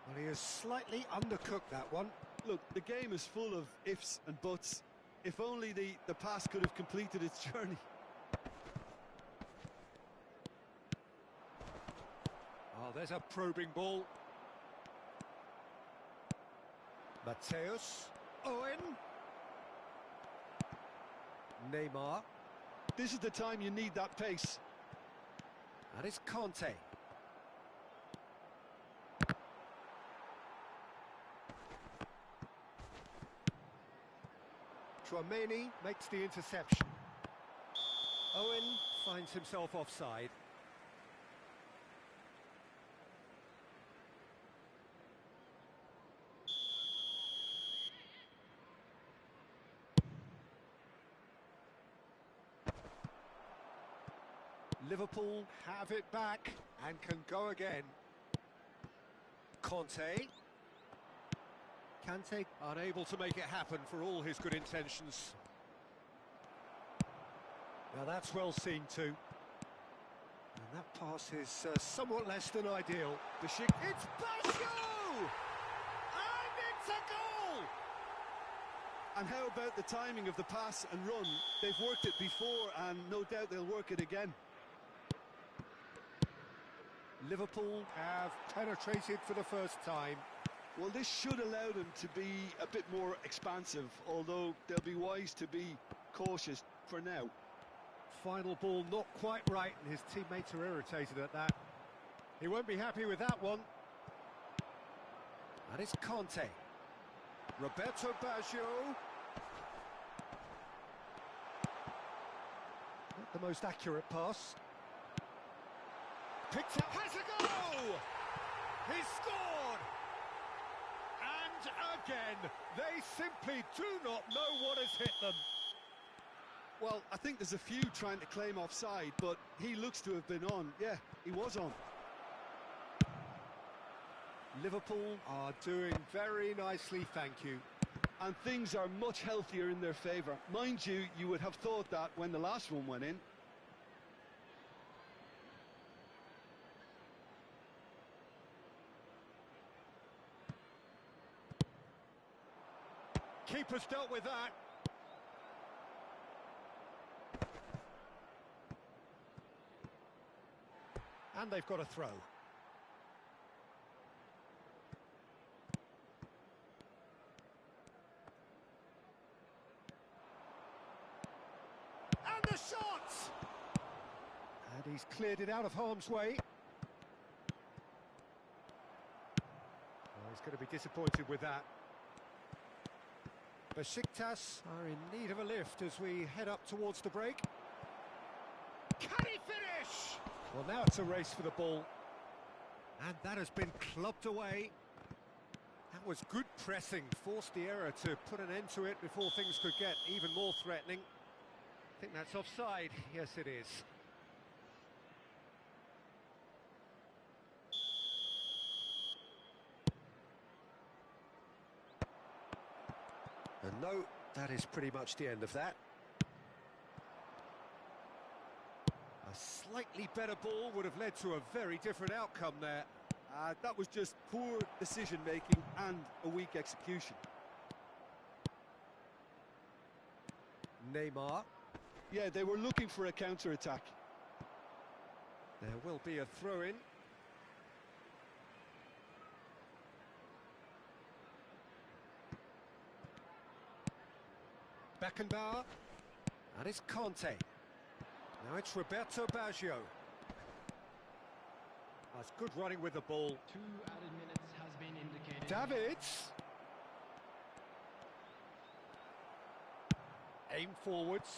A: Well, he has slightly undercooked that one.
D: Look, the game is full of ifs and buts. If only the pass could have completed its journey.
A: Oh, there's a probing ball. Mateus. Owen. Neymar.
D: This is the time you need that pace.
A: And it's Conte. Tchouameni makes the interception. Owen finds himself offside. Liverpool have it back and can go again. Conte. Kante unable to make it happen for all his good intentions. Now that's well seen too. And that pass is somewhat less than ideal. It's Basho! And it's a goal!
D: And how about the timing of the pass and run? They've worked it before and no doubt they'll work it again.
A: Liverpool have penetrated for the first time.
D: Well, this should allow them to be a bit more expansive, although they'll be wise to be cautious for now.
A: Final ball not quite right, and his teammates are irritated at that. He won't be happy with that one. And it's Conte. Roberto Baggio. Not the most accurate pass. Picked up, has a go! He scored! And again, they simply do not know what has hit them.
D: Well, I think there's a few trying to claim offside, but he looks to have been on. Yeah, he was on.
A: Liverpool are doing very nicely, thank you.
D: And things are much healthier in their favour. Mind you, you would have thought that when the last one went in.
A: Keeper's dealt with that. And they've got a throw. He's cleared it out of harm's way. Oh, he's going to be disappointed with that. Besiktas are in need of a lift as we head up towards the break. Can he finish? Well, now it's a race for the ball. And that has been clubbed away. That was good pressing, forced the error to put an end to it before things could get even more threatening. I think that's offside. Yes, it is. And no, that is pretty much the end of that. A slightly better ball would have led to a very different outcome there.
D: That was just poor decision-making and a weak execution.
A: Neymar.
D: Yeah, they were looking for a counter-attack.
A: There will be a throw-in. Beckenbauer. And it's Conte. Now it's Roberto Baggio. That's good running with the ball.
E: 2 added minutes has been indicated.
A: Davids. Aim forwards.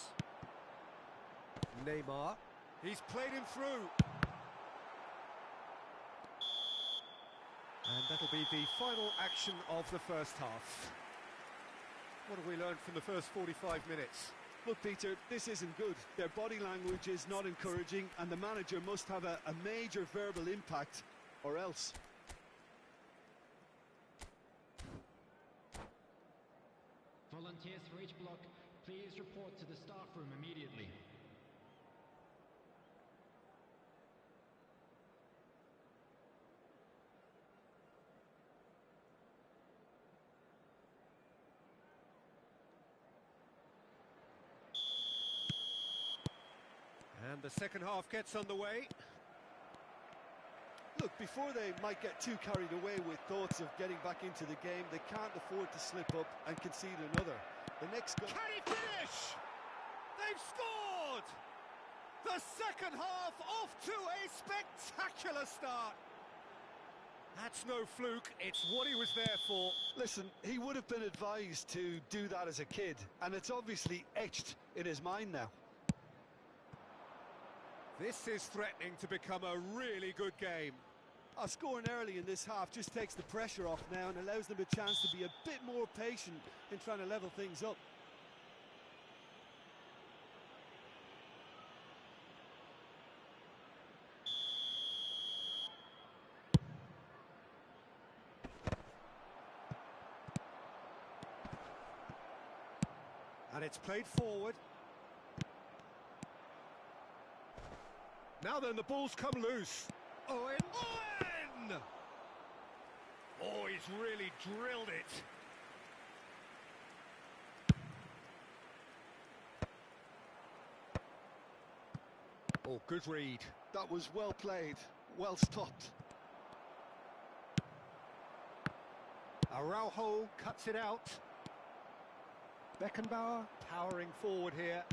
A: Neymar. He's played him through. And that'll be the final action of the first half. What have we learned from the first 45 minutes?
D: Look, Peter, this isn't good. Their body language is not encouraging, and the manager must have a major verbal impact, or else.
E: Volunteers for each block, please report to the staff room immediately.
A: And the second half gets underway.
D: Look, before they might get too carried away with thoughts of getting back into the game, they can't afford to slip up and concede another. The next goal...
A: Can he finish? They've scored! The second half off to a spectacular start. That's no fluke, it's what he was there for.
D: Listen, he would have been advised to do that as a kid, and it's obviously etched in his mind now.
A: This is threatening to become a really good game.
D: Scoring early in this half just takes the pressure off now and allows them a chance to be a bit more patient in trying to level things up.
A: And it's played forward. Now then, the ball's come loose. Owen! Owen! Oh, he's really drilled it. Oh, good read.
D: That was well played, well stopped.
A: Araujo cuts it out. Beckenbauer powering forward here.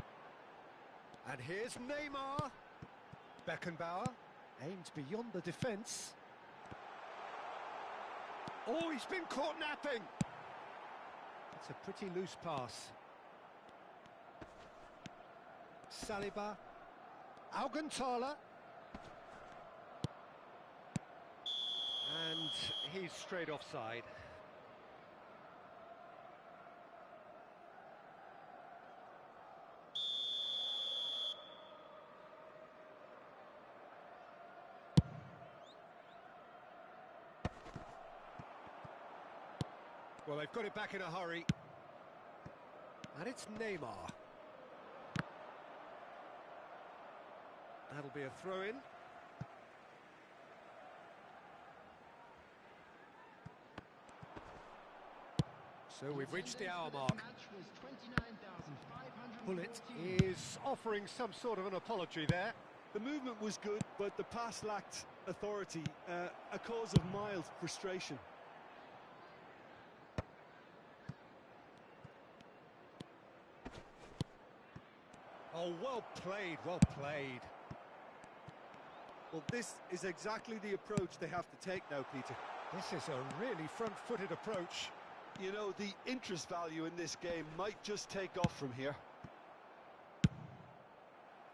A: And here's Neymar. Beckenbauer aimed beyond the defence. Oh, he's been caught napping. It's a pretty loose pass. Saliba. Alcantara. And he's straight offside. Well, they've got it back in a hurry. And it's Neymar. That'll be a throw-in. So we've reached the hour mark. Bullet is offering some sort of an apology there.
D: The movement was good, but the pass lacked authority, a cause of mild frustration.
A: Oh, well played, well played.
D: Well, this is exactly the approach they have to take now, Peter.
A: This is a really front-footed approach.
D: You know, the interest value in this game might just take off from here.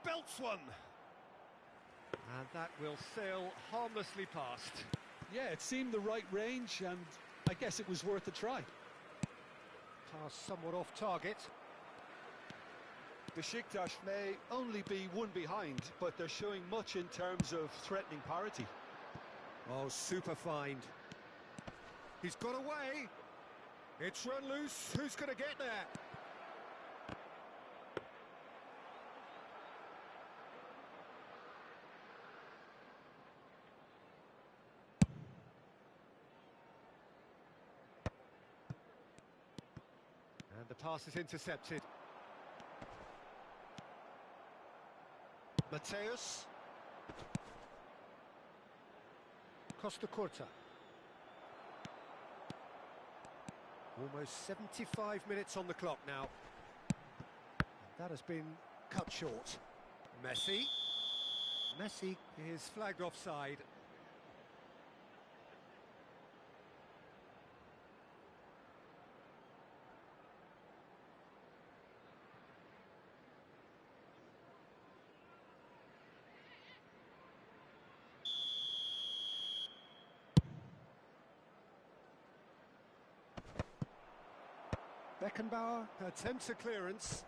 A: Belts one. And that will sail harmlessly past.
D: Yeah, it seemed the right range, and I guess it was worth a try.
A: Pass somewhat off target.
D: Besiktas may only be one behind, but they're showing much in terms of threatening parity.
A: Oh, super find. He's got away. It's run loose. Who's going to get there? And the pass is intercepted. Mateus. Costa Curta. Almost 75 minutes on the clock now. And that has been cut short. Messi. Messi is flagged offside. Beckenbauer attempts a clearance.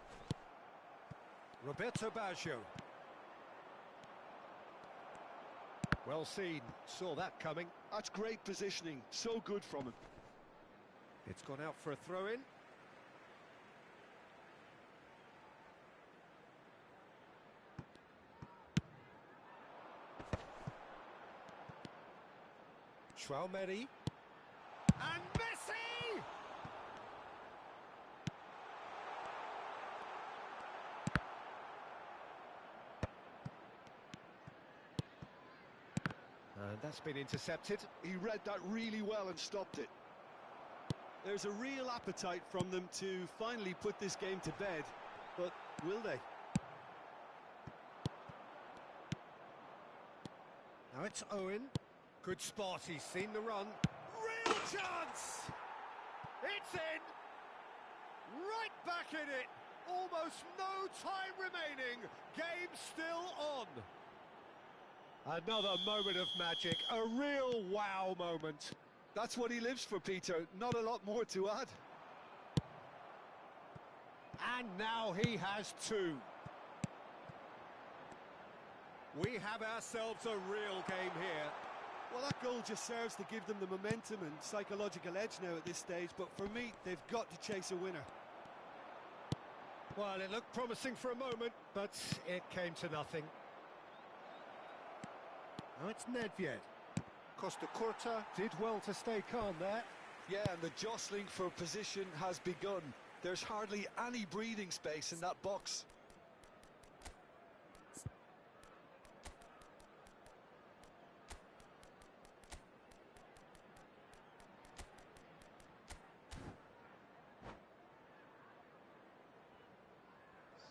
A: Roberto Baggio. Well seen, saw that coming.
D: That's great positioning, so good from him.
A: It's gone out for a throw-in. Traumeri. And Messi! And that's been intercepted.
D: He read that really well and stopped it. There's a real appetite from them to finally put this game to bed, but will they?
A: Now it's Owen. Good spot, he's seen the run. Real chance! It's in! Right back in it! Almost no time remaining. Game still on. Another moment of magic, a real wow moment.
D: That's what he lives for, Peter. Not a lot more to add.
A: And now he has two. We have ourselves a real game here.
D: Well, that goal just serves to give them the momentum and psychological edge now at this stage, but for me, they've got to chase a winner.
A: Well, it looked promising for a moment, but it came to nothing. Now it's Nedved. Costa Curta did well to stay calm there.
D: Yeah, and the jostling for position has begun. There's hardly any breathing space in that box.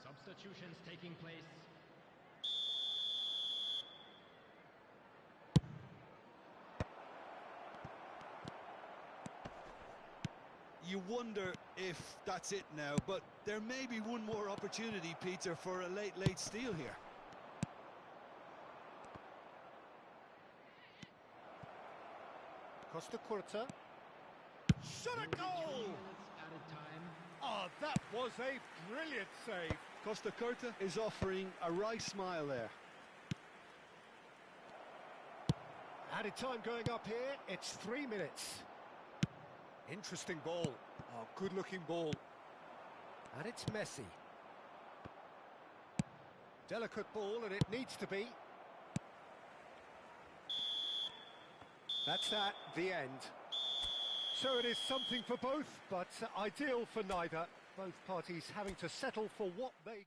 E: Substitutions taking place.
D: You wonder if that's it now, but there may be one more opportunity, Peter, for a late steal here.
A: Costa Curta. Shot a goal!
E: Added time.
A: Oh, that was a brilliant save.
D: Costa Curta is offering a wry smile there.
A: Added time going up here, it's 3 minutes. Interesting ball. Oh, good-looking ball. And it's Messi. Delicate ball, and it needs to be. That's that, the end. So it is something for both, but ideal for neither. Both parties having to settle for what they...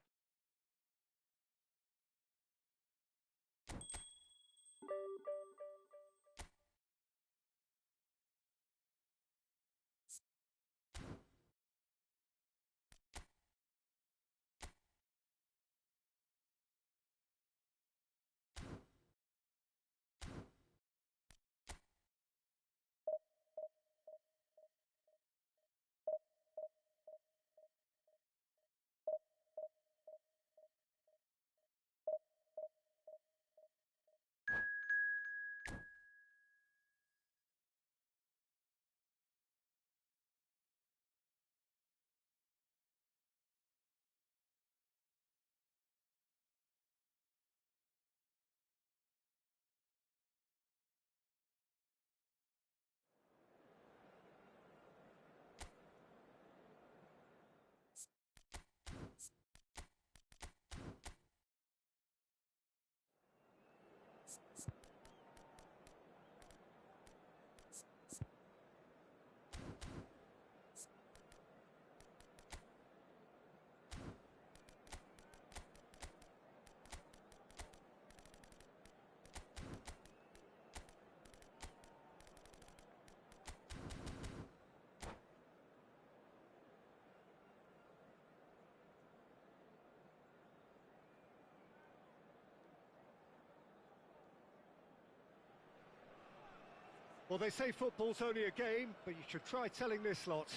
A: Well, they say football's only a game, but you should try telling this lot.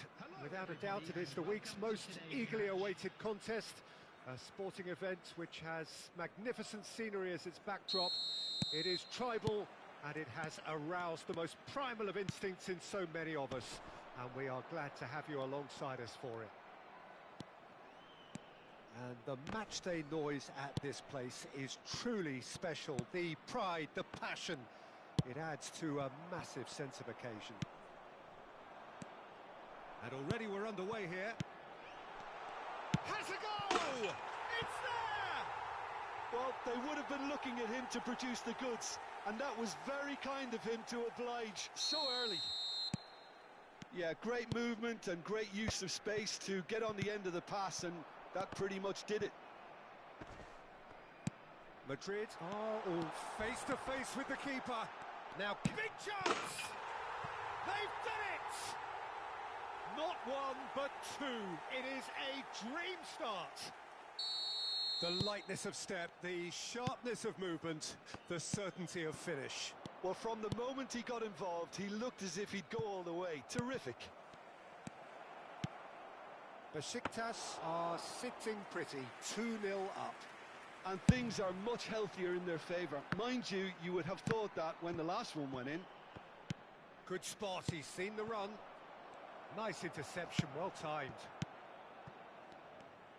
A: Without a doubt, it is the week's most eagerly awaited contest. A sporting event which has magnificent scenery as its backdrop. It is tribal, and it has aroused the most primal of instincts in so many of us. And we are glad to have you alongside us for it. And the matchday noise at this place is truly special. The pride, the passion, it adds to a massive sense of occasion. And already we're underway here. Has a goal! It's there!
B: Well, they would have been looking at him to produce the goods, and that was very kind of him to oblige so early. Yeah, great movement and great use of space to get on the end of the pass, and that pretty much did it.
A: Madrid are all face to face with the keeper. Now, big chance! They've done it! Not one, but two. It is a dream start. The lightness of step, the sharpness of movement, the certainty of finish.
B: Well, from the moment he got involved, he looked as if he'd go all the way. Terrific.
A: Besiktas are sitting pretty, 2-0 up.
B: And things are much healthier in their favour. Mind you, you would have thought that when the last one went in.
A: Good spot, he's seen the run. Nice interception, well timed.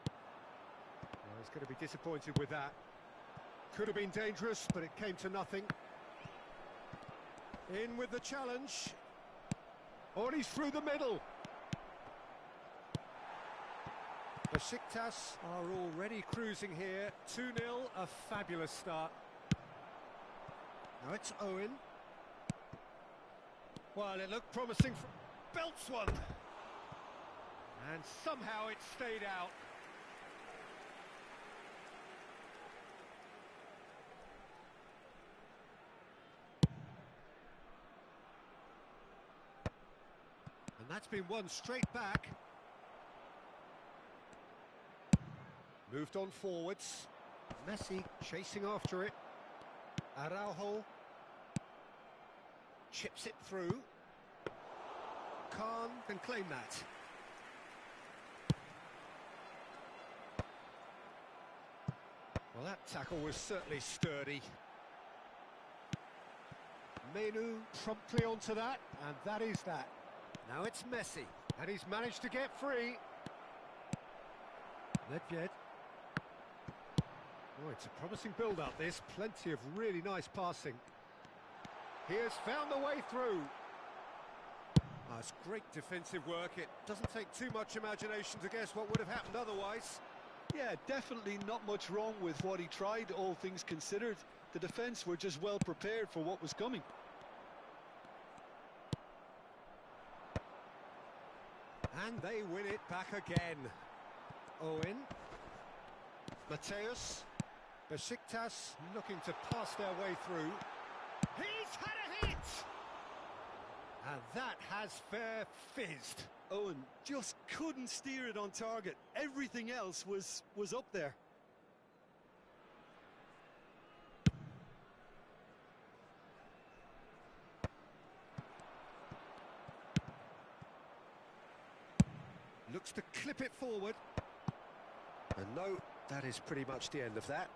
A: Well, he's going to be disappointed with that. Could have been dangerous, but it came to nothing. In with the challenge. Oh, and he's through the middle. Besiktas are already cruising here. 2-0, a fabulous start. Now it's Owen. Well, it looked promising. Belts one. And somehow it stayed out. And that's been won straight back. Moved on forwards. Messi chasing after it. Araujo chips it through. Khan can claim that. Well, that tackle was certainly sturdy. Menu promptly onto that, and that is that. Now it's Messi, and he's managed to get free. Nedved. Oh, it's a promising build-up, this. Plenty of really nice passing. He has found the way through. Oh, it's great defensive work. It doesn't take too much imagination to guess what would have happened otherwise.
B: Yeah, definitely not much wrong with what he tried, all things considered. The defence were just well prepared for what was coming.
A: And they win it back again. Owen. Mateus. Besiktas looking to pass their way through. He's had a hit! And that has fair fizzed.
B: Owen just couldn't steer it on target. Everything else was up there.
A: Looks to clip it forward. And no, that is pretty much the end of that.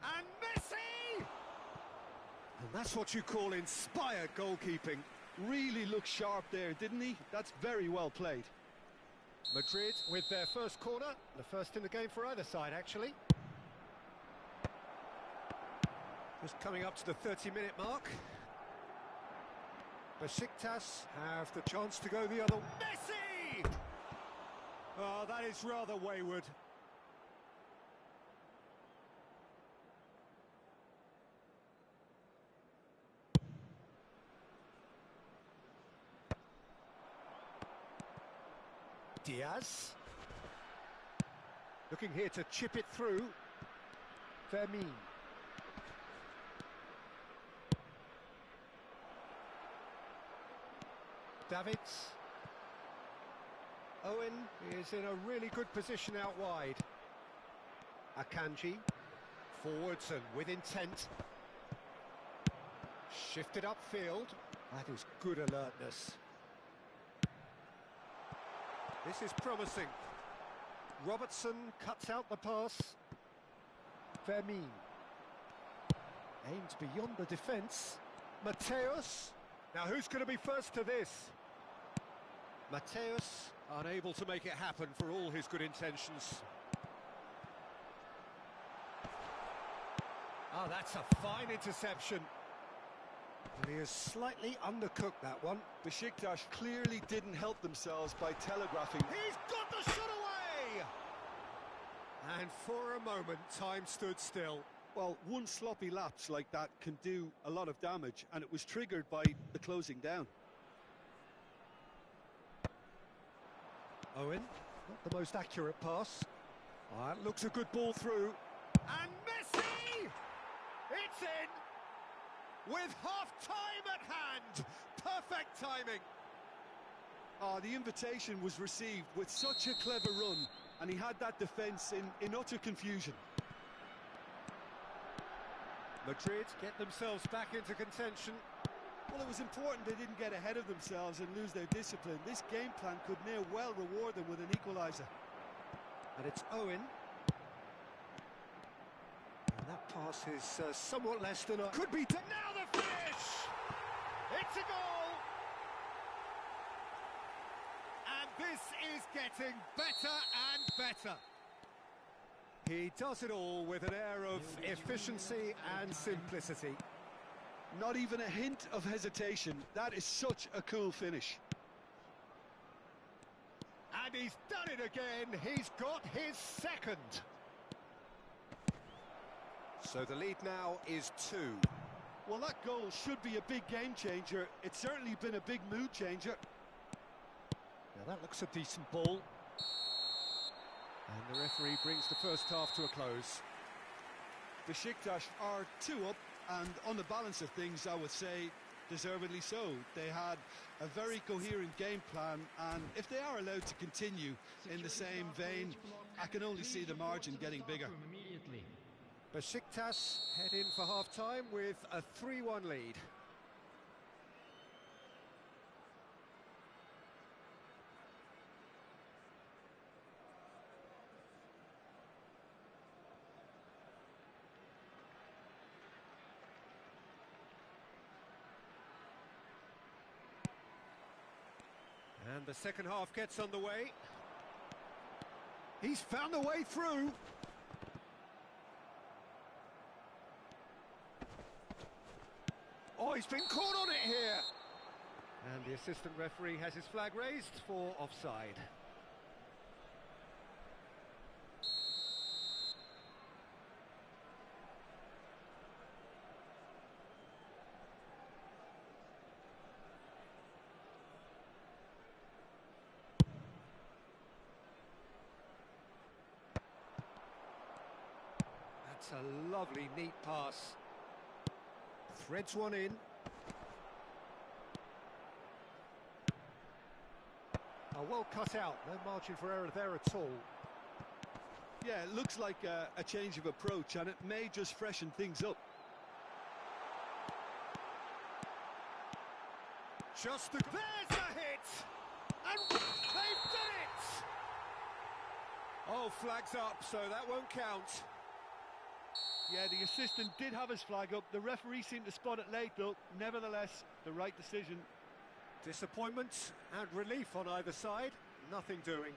A: And Messi! And that's what you call inspired goalkeeping.
B: Really looked sharp there, didn't he? That's very well played.
A: Madrid with their first corner. The first in the game for either side, actually. Just coming up to the 30-minute mark. Besiktas have the chance to go the other. Messi! Oh, that is rather wayward. Diaz. Looking here to chip it through. Fermin. Davids. Owen is in a really good position out wide. Akanji. Forwards and with intent. Shifted upfield. That is good alertness. This is promising. Robertson cuts out the pass. Vermin. Aimed beyond the defence. Mateus. Now who's going to be first to this? Mateus unable to make it happen for all his good intentions. Oh, that's a fine interception. He has slightly undercooked that one.
B: Besiktas clearly didn't help themselves by telegraphing.
A: He's got the shot away! And for a moment, time stood still.
D: Well, one sloppy lapse like that can do a lot of damage, and it was triggered by the closing down.
A: Owen, not the most accurate pass. Oh, that looks a good ball through. And Messi! It's in! With half-time at hand! Perfect timing!
D: Oh, the invitation was received with such a clever run, and he had that defence in utter confusion.
A: Madrid get themselves back into contention.
D: Well, it was important they didn't get ahead of themselves and lose their discipline. This game plan could near well reward them with an equaliser.
A: And it's Owen. And that pass is somewhat less than a... Could be... Now the finish! It's a goal! And this is getting better and better. He does it all with an air of efficiency and simplicity.
D: Not even a hint of hesitation. That is such a cool finish.
A: And he's done it again. He's got his second. So the lead now is 2.
D: Well, that goal should be a big game changer. It's certainly been a big mood changer.
A: Now that looks a decent ball. And the referee brings the first half to a close.
D: Besiktas are 2 up, and on the balance of things, I would say deservedly so. They had a very coherent game plan, and if they are allowed to continue in the same vein, I can only see the margin getting bigger.
A: Besiktas head in for half-time with a 3-1 lead. And the second half gets underway. He's found a way through. Oh, he's been caught on it here. And the assistant referee has his flag raised for offside. That's a lovely, neat pass. Threads one in. Oh, well cut out. No margin for error there at all.
D: Yeah, it looks like a change of approach, and it may just freshen things up.
A: There's the hit! And they've done it! Oh, flags up, so that won't count.
D: Yeah, the assistant did have his flag up. The referee seemed to spot it late, though. Nevertheless, the right decision.
A: Disappointment and relief on either side. Nothing doing.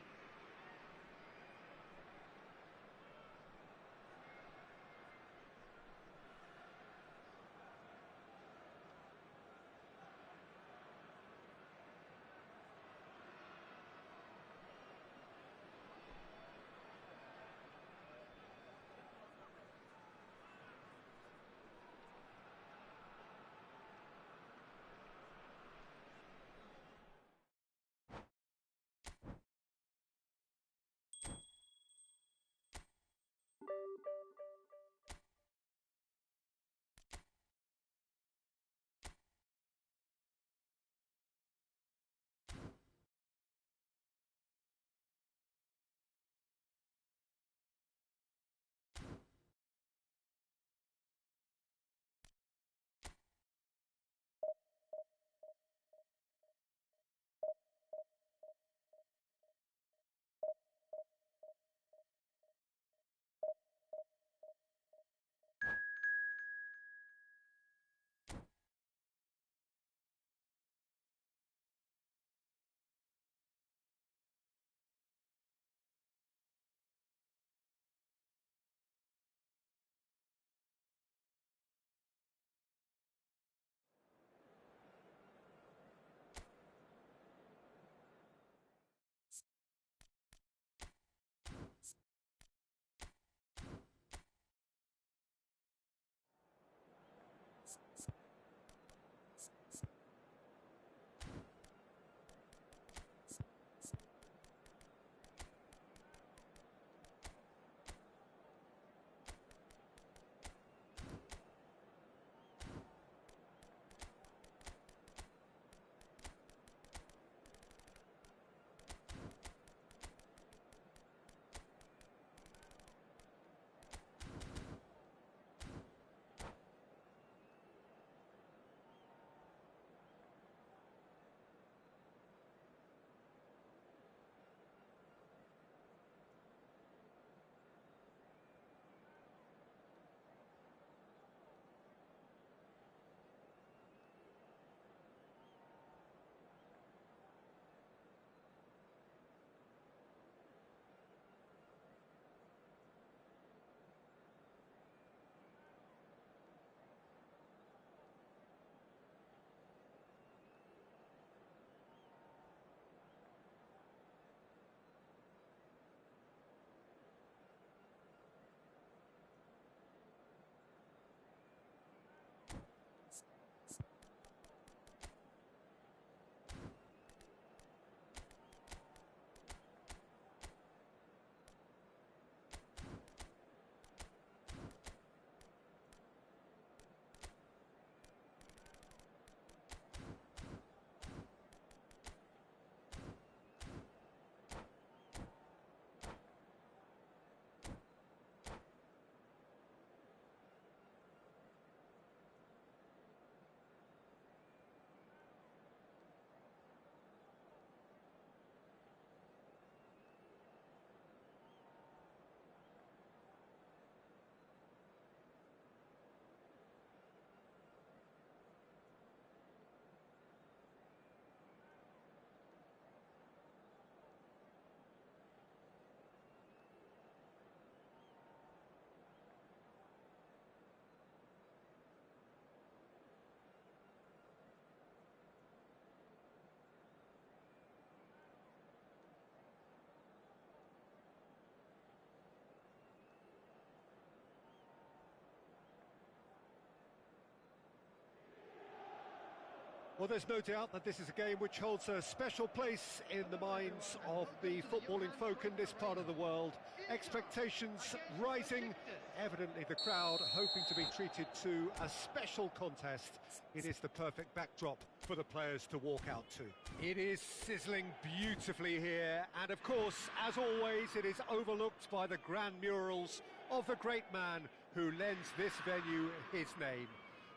A: Well, there's no doubt that this is a game which holds a special place in the minds of the footballing folk in this part of the world. Expectations rising, evidently the crowd hoping to be treated to a special contest. It is the perfect backdrop for the players to walk out to. It is sizzling beautifully here, and of course, as always, it is overlooked by the grand murals of the great man who lends this venue his name.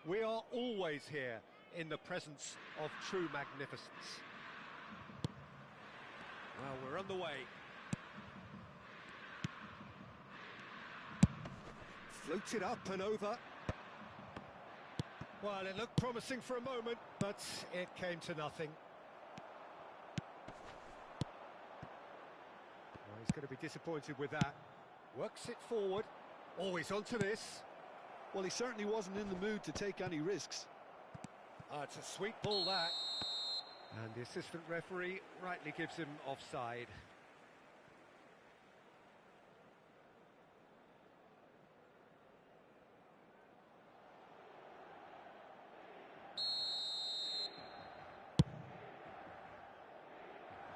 A: We are always here in the presence of true magnificence. Well, we're on the way. Floated up and over. Well, it looked promising for a moment, but it came to nothing. Well, he's going to be disappointed with that. Works it forward. Always onto this.
D: Well, he certainly wasn't in the mood to take any risks.
A: It's a sweet ball, that. And the assistant referee rightly gives him offside.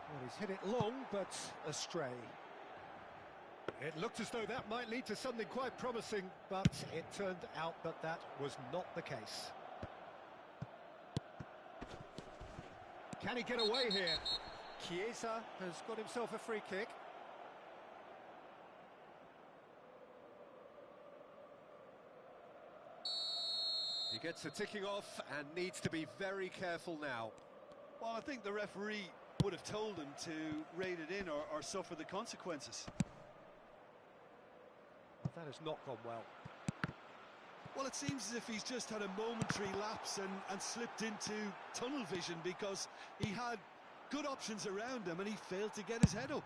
A: Well, he's hit it long, but astray. It looked as though that might lead to something quite promising, but it turned out that that was not the case. Can he get away here? Chiesa has got himself a free kick. He gets the ticking off and needs to be very careful now.
D: Well, I think the referee would have told him to rate it in or suffer the consequences.
A: That has not gone well.
D: Well, it seems as if he's just had a momentary lapse and slipped into tunnel vision, because he had good options around him and he failed to get his head up.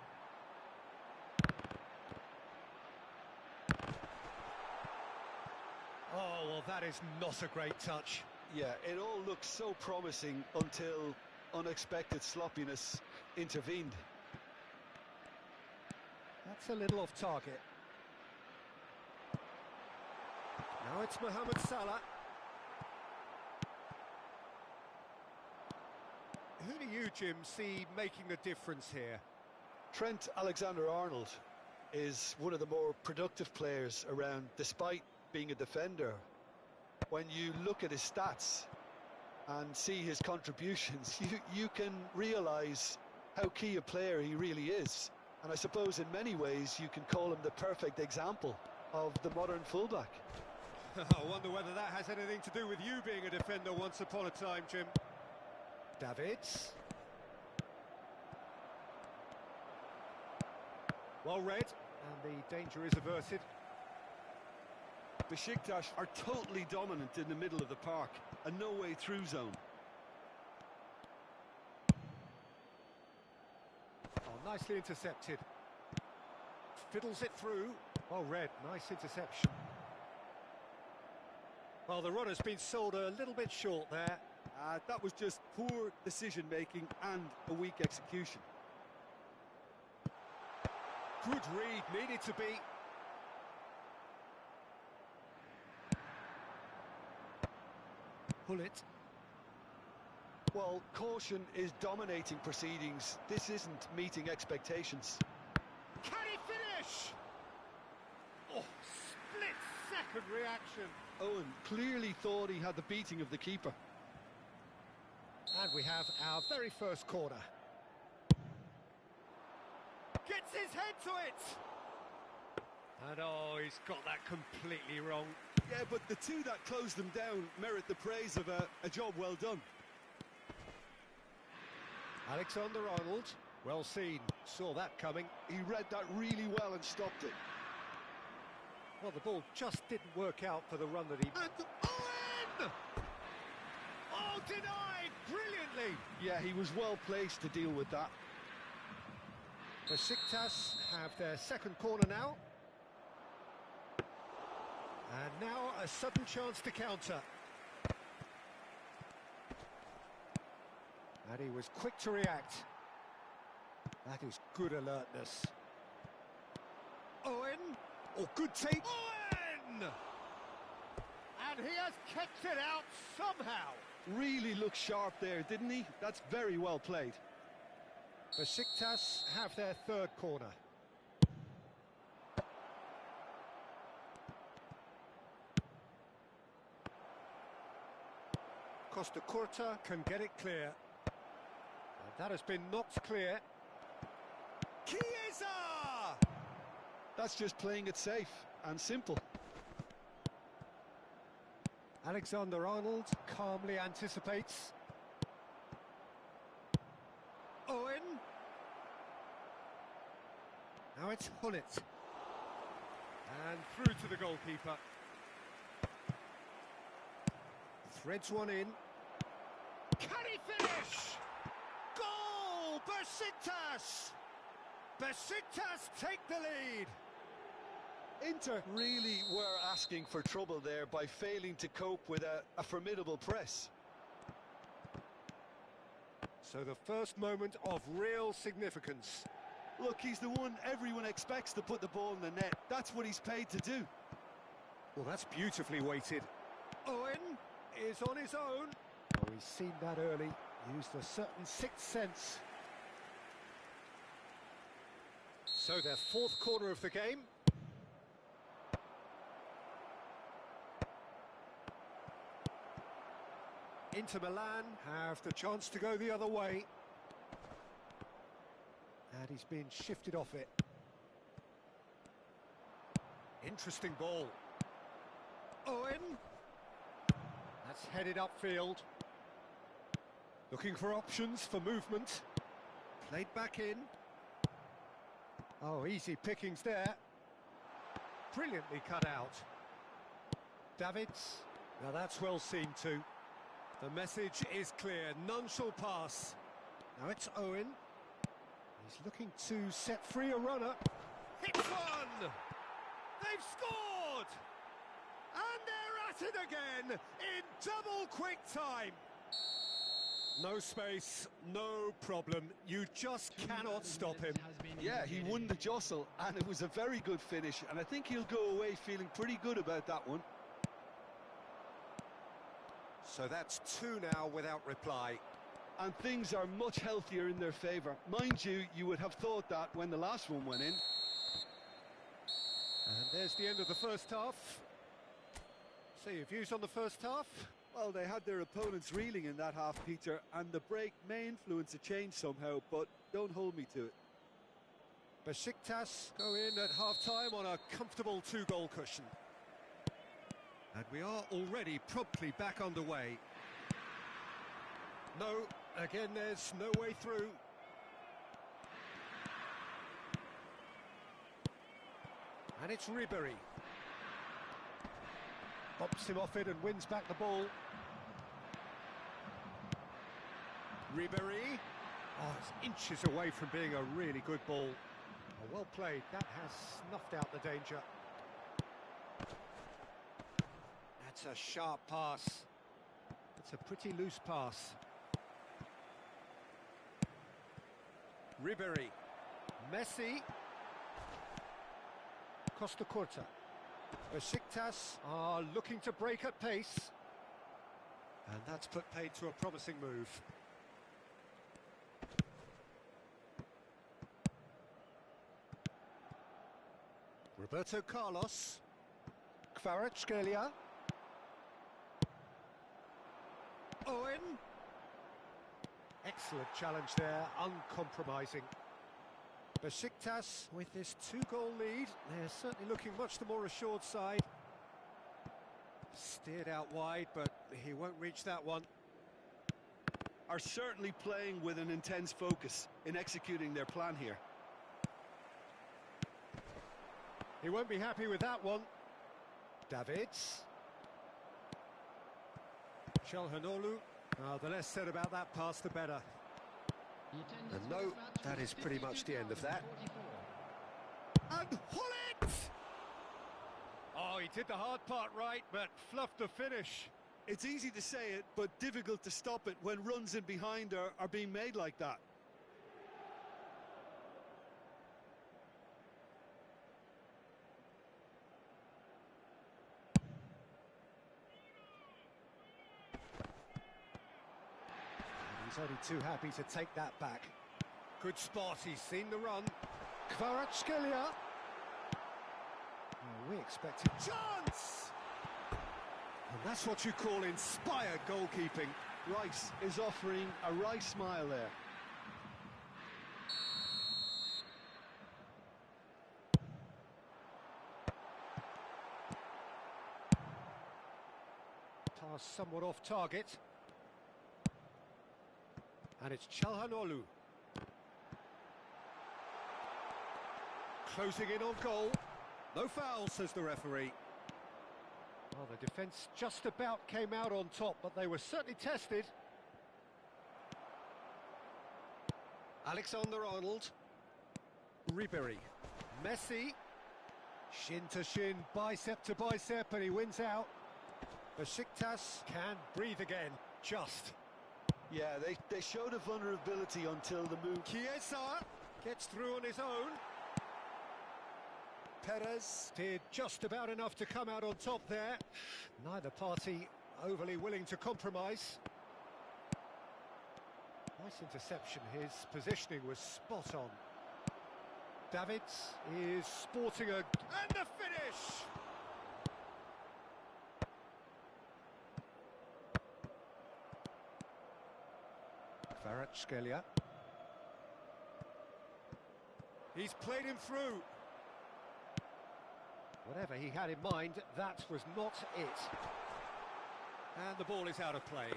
A: Oh, well, that is not a great touch.
D: Yeah, it all looked so promising until unexpected sloppiness intervened.
A: That's a little off target. Now it's Mohamed Salah. Who do you, Jim, see making a difference here?
D: Trent Alexander-Arnold is one of the more productive players around, despite being a defender. When you look at his stats and see his contributions, you can realise how key a player he really is. And I suppose in many ways you can call him the perfect example of the modern fullback.
A: I wonder whether that has anything to do with you being a defender once upon a time, Jim. Davids. Well read, and the danger is averted.
D: Besiktas are totally dominant in the middle of the park, a no-way through zone.
A: Oh, nicely intercepted. Fiddles it through. Well read, nice interception. Well, the runner's been sold a little bit short there.
D: That was just poor decision-making and a weak execution.
A: Good read, needed to be. Pull it.
D: Well, caution is dominating proceedings. This isn't meeting expectations.
A: Can he finish? Oh, split-second reaction.
D: Owen clearly thought he had the beating of the keeper.
A: And we have our very first corner. Gets his head to it! And oh, he's got that completely wrong.
D: Yeah, but the two that closed them down merit the praise of a job well done.
A: Alexander-Arnold, well seen, saw that coming.
D: He read that really well and stopped it.
A: Well, the ball just didn't work out for the run that he... And Owen! Oh, denied brilliantly!
D: Yeah, he was well placed to deal with that.
A: Besiktas have their second corner now. And now a sudden chance to counter. And he was quick to react. That is good alertness. Owen! Oh, good take. Owen! And he has kept it out somehow.
B: Really looked sharp there, didn't he? That's very well played.
A: Besiktas have their third corner. Costa Curta can get it clear. And that has been knocked clear. Chiesa!
B: That's just playing it safe and simple.
A: Alexander-Arnold calmly anticipates. Owen. Now it's Hullet. And through to the goalkeeper. Threads one in. Can he finish? Goal! Besiktas! Besiktas take the lead.
B: Inter really were asking for trouble there by failing to cope with a formidable press.
A: So the first moment of real significance.
B: Look, he's the one everyone expects to put the ball in the net. That's what he's paid to do.
A: Well, that's beautifully weighted. Owen is on his own. Oh, he's seen that early. Used a certain sixth sense. So their fourth corner of the game. Inter Milan have the chance to go the other way. And he's been shifted off it. Interesting ball. Owen. That's headed upfield. Looking for options for movement. Played back in. Oh, easy pickings there. Brilliantly cut out. Davids. Now that's well seen too. The message is clear, none shall pass. Now it's Owen. He's looking to set free a runner. Hits one! They've scored! And they're at it again in double quick time. No space, no problem. You just cannot stop him.
B: Yeah, he won the jostle, and it was a very good finish, and I think he'll go away feeling pretty good about that one.
A: So that's two now without reply.
B: And things are much healthier in their favour. Mind you, you would have thought that when the last one went in.
A: And there's the end of the first half. So your views on the first half?
D: Well, they had their opponents reeling in that half, Peter, and the break may influence a change somehow, but don't hold me to it.
A: Besiktas go in at half-time on a comfortable two-goal cushion. And we are already promptly back underway. No, again there's no way through. And it's Ribery. Bumps him off it and wins back the ball. Ribery. Oh, it's inches away from being a really good ball. Oh, well played. That has snuffed out the danger. That's a sharp pass. It's a pretty loose pass. Ribery. Messi. Costa Curta. Besiktas are looking to break at pace. And that's put paid to a promising move. Roberto Carlos. Kvaratskhelia. Owen. Excellent challenge there, uncompromising. Besiktas with this two-goal lead, they're certainly looking much the more assured side. Steered out wide, but he won't reach that one.
B: Are certainly playing with an intense focus in executing their plan here.
A: He won't be happy with that one. Davids. Çalhanoğlu. The less said about that pass, the better. And no, that is pretty much the end of that. And Hullet! Oh, he did the hard part right, but fluffed the finish.
D: It's easy to say it, but difficult to stop it when runs in behind are being made like that.
A: He's only too happy to take that back. Good spot, he's seen the run. Kvaratskhelia. Oh, we expected chance! And that's what you call inspired goalkeeping.
B: Rice is offering a wry smile there.
A: Pass somewhat off target. And it's Çalhanoğlu. Closing in on goal. No foul, says the referee. Well, the defence just about came out on top, but they were certainly tested. Alexander-Arnold. Ribéry. Messi. Shin to shin, bicep to bicep, and he wins out. Besiktas can breathe again, just.
B: Yeah, they showed a vulnerability until the move.
A: Chiesa gets through on his own. Perez did just about enough to come out on top there. Neither party overly willing to compromise. Nice interception, his positioning was spot on. Davids is sporting and the finish! Kvaratskhelia. He's played him through. Whatever he had in mind, that was not it. And the ball is out of play.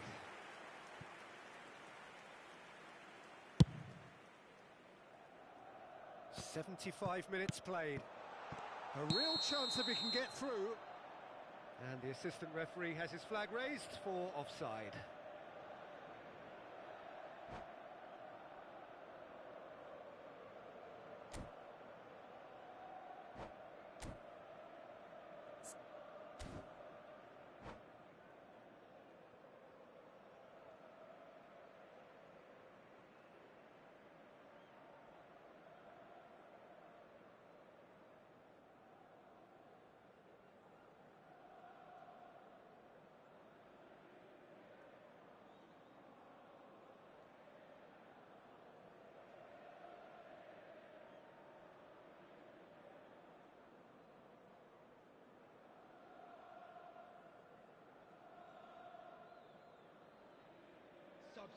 A: "75 minutes played. A real chance if he can get through. And the assistant referee has his flag raised for offside.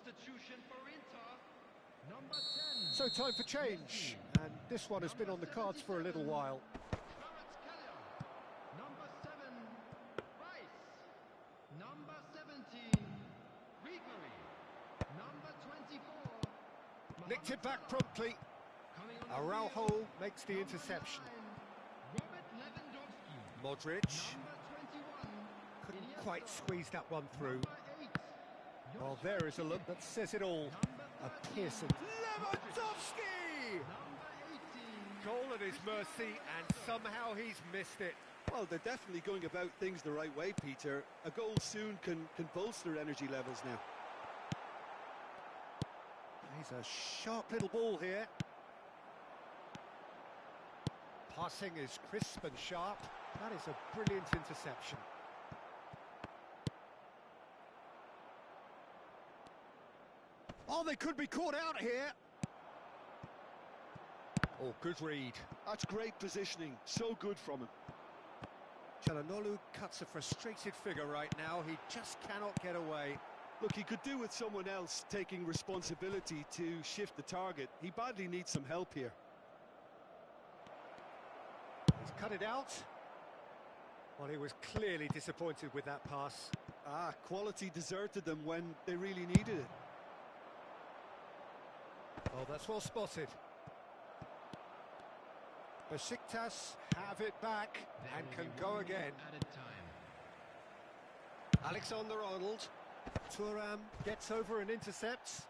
E: Substitution for Inter, number 10.
A: So time for change, and this one has been on the cards for a little while.
E: Kvaratskhelia, number 7, Rice, number 17, Ribéry, number 24.
A: Nicked it back promptly.
E: Coming on the
A: Araujo
E: field,
A: makes the
E: number
A: interception.
E: 9, Robert Lewandowski,
A: Modric
E: number 21.
A: couldn't
E: Iniesta,
A: quite squeeze that one through.
E: number 8.
A: Well, there is a look that says it all. A piercing Lewandowski!
E: Number 18.
A: Goal at his mercy, and somehow he's missed it.
B: Well, they're definitely going about things the right way, Peter. A goal soon can bolster energy levels now.
A: He's a sharp little ball here. Passing is crisp and sharp. That is a brilliant interception. Oh, they could be caught out here. Oh, good read.
B: That's great positioning. So good from him.
A: Çalhanoğlu cuts a frustrated figure right now. He just cannot get away.
B: Look, he could do with someone else taking responsibility to shift the target. He badly needs some help here.
A: He's cut it out. Well, he was clearly disappointed with that pass.
B: Quality deserted them when they really needed it.
A: Oh, that's well spotted. Besiktas have it back and can go again.
E: Added time.
A: Alexander-Arnold. Thuram gets over and intercepts.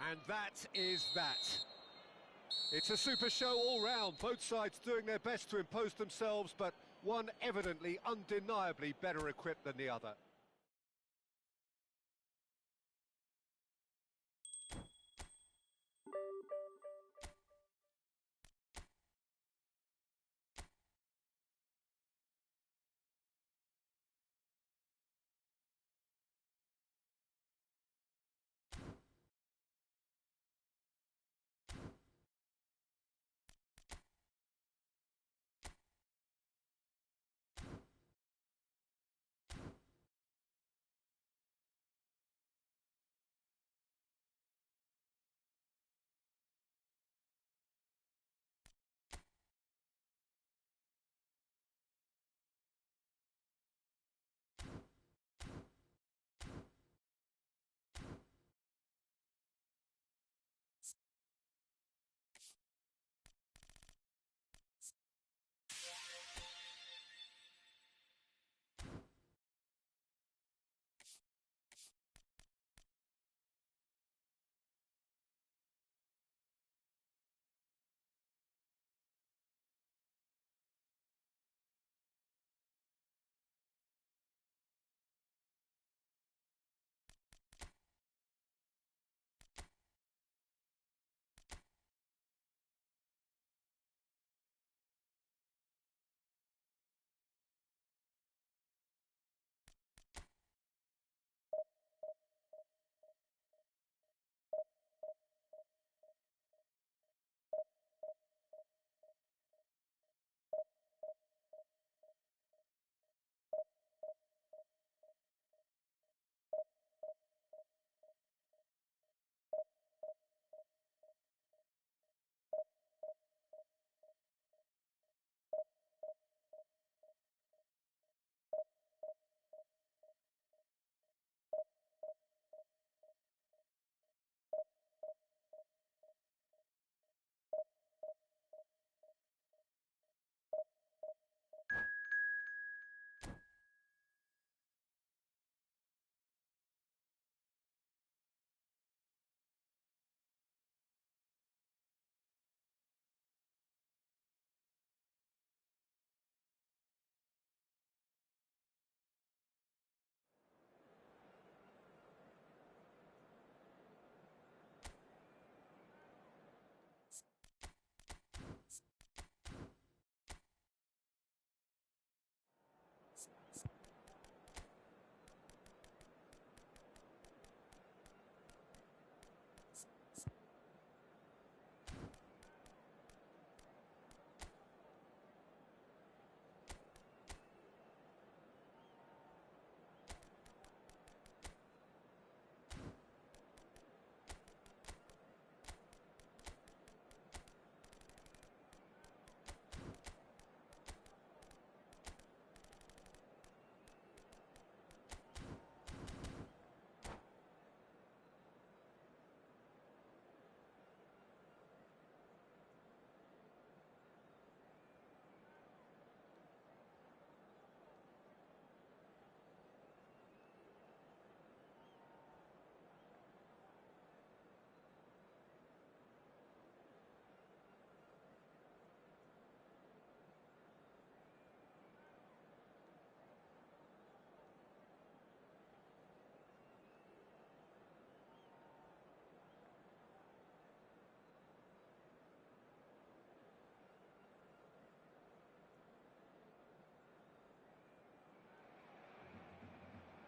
A: And that is that. It's a super show all round. Both sides doing their best to impose themselves, but one evidently, undeniably better equipped than the other.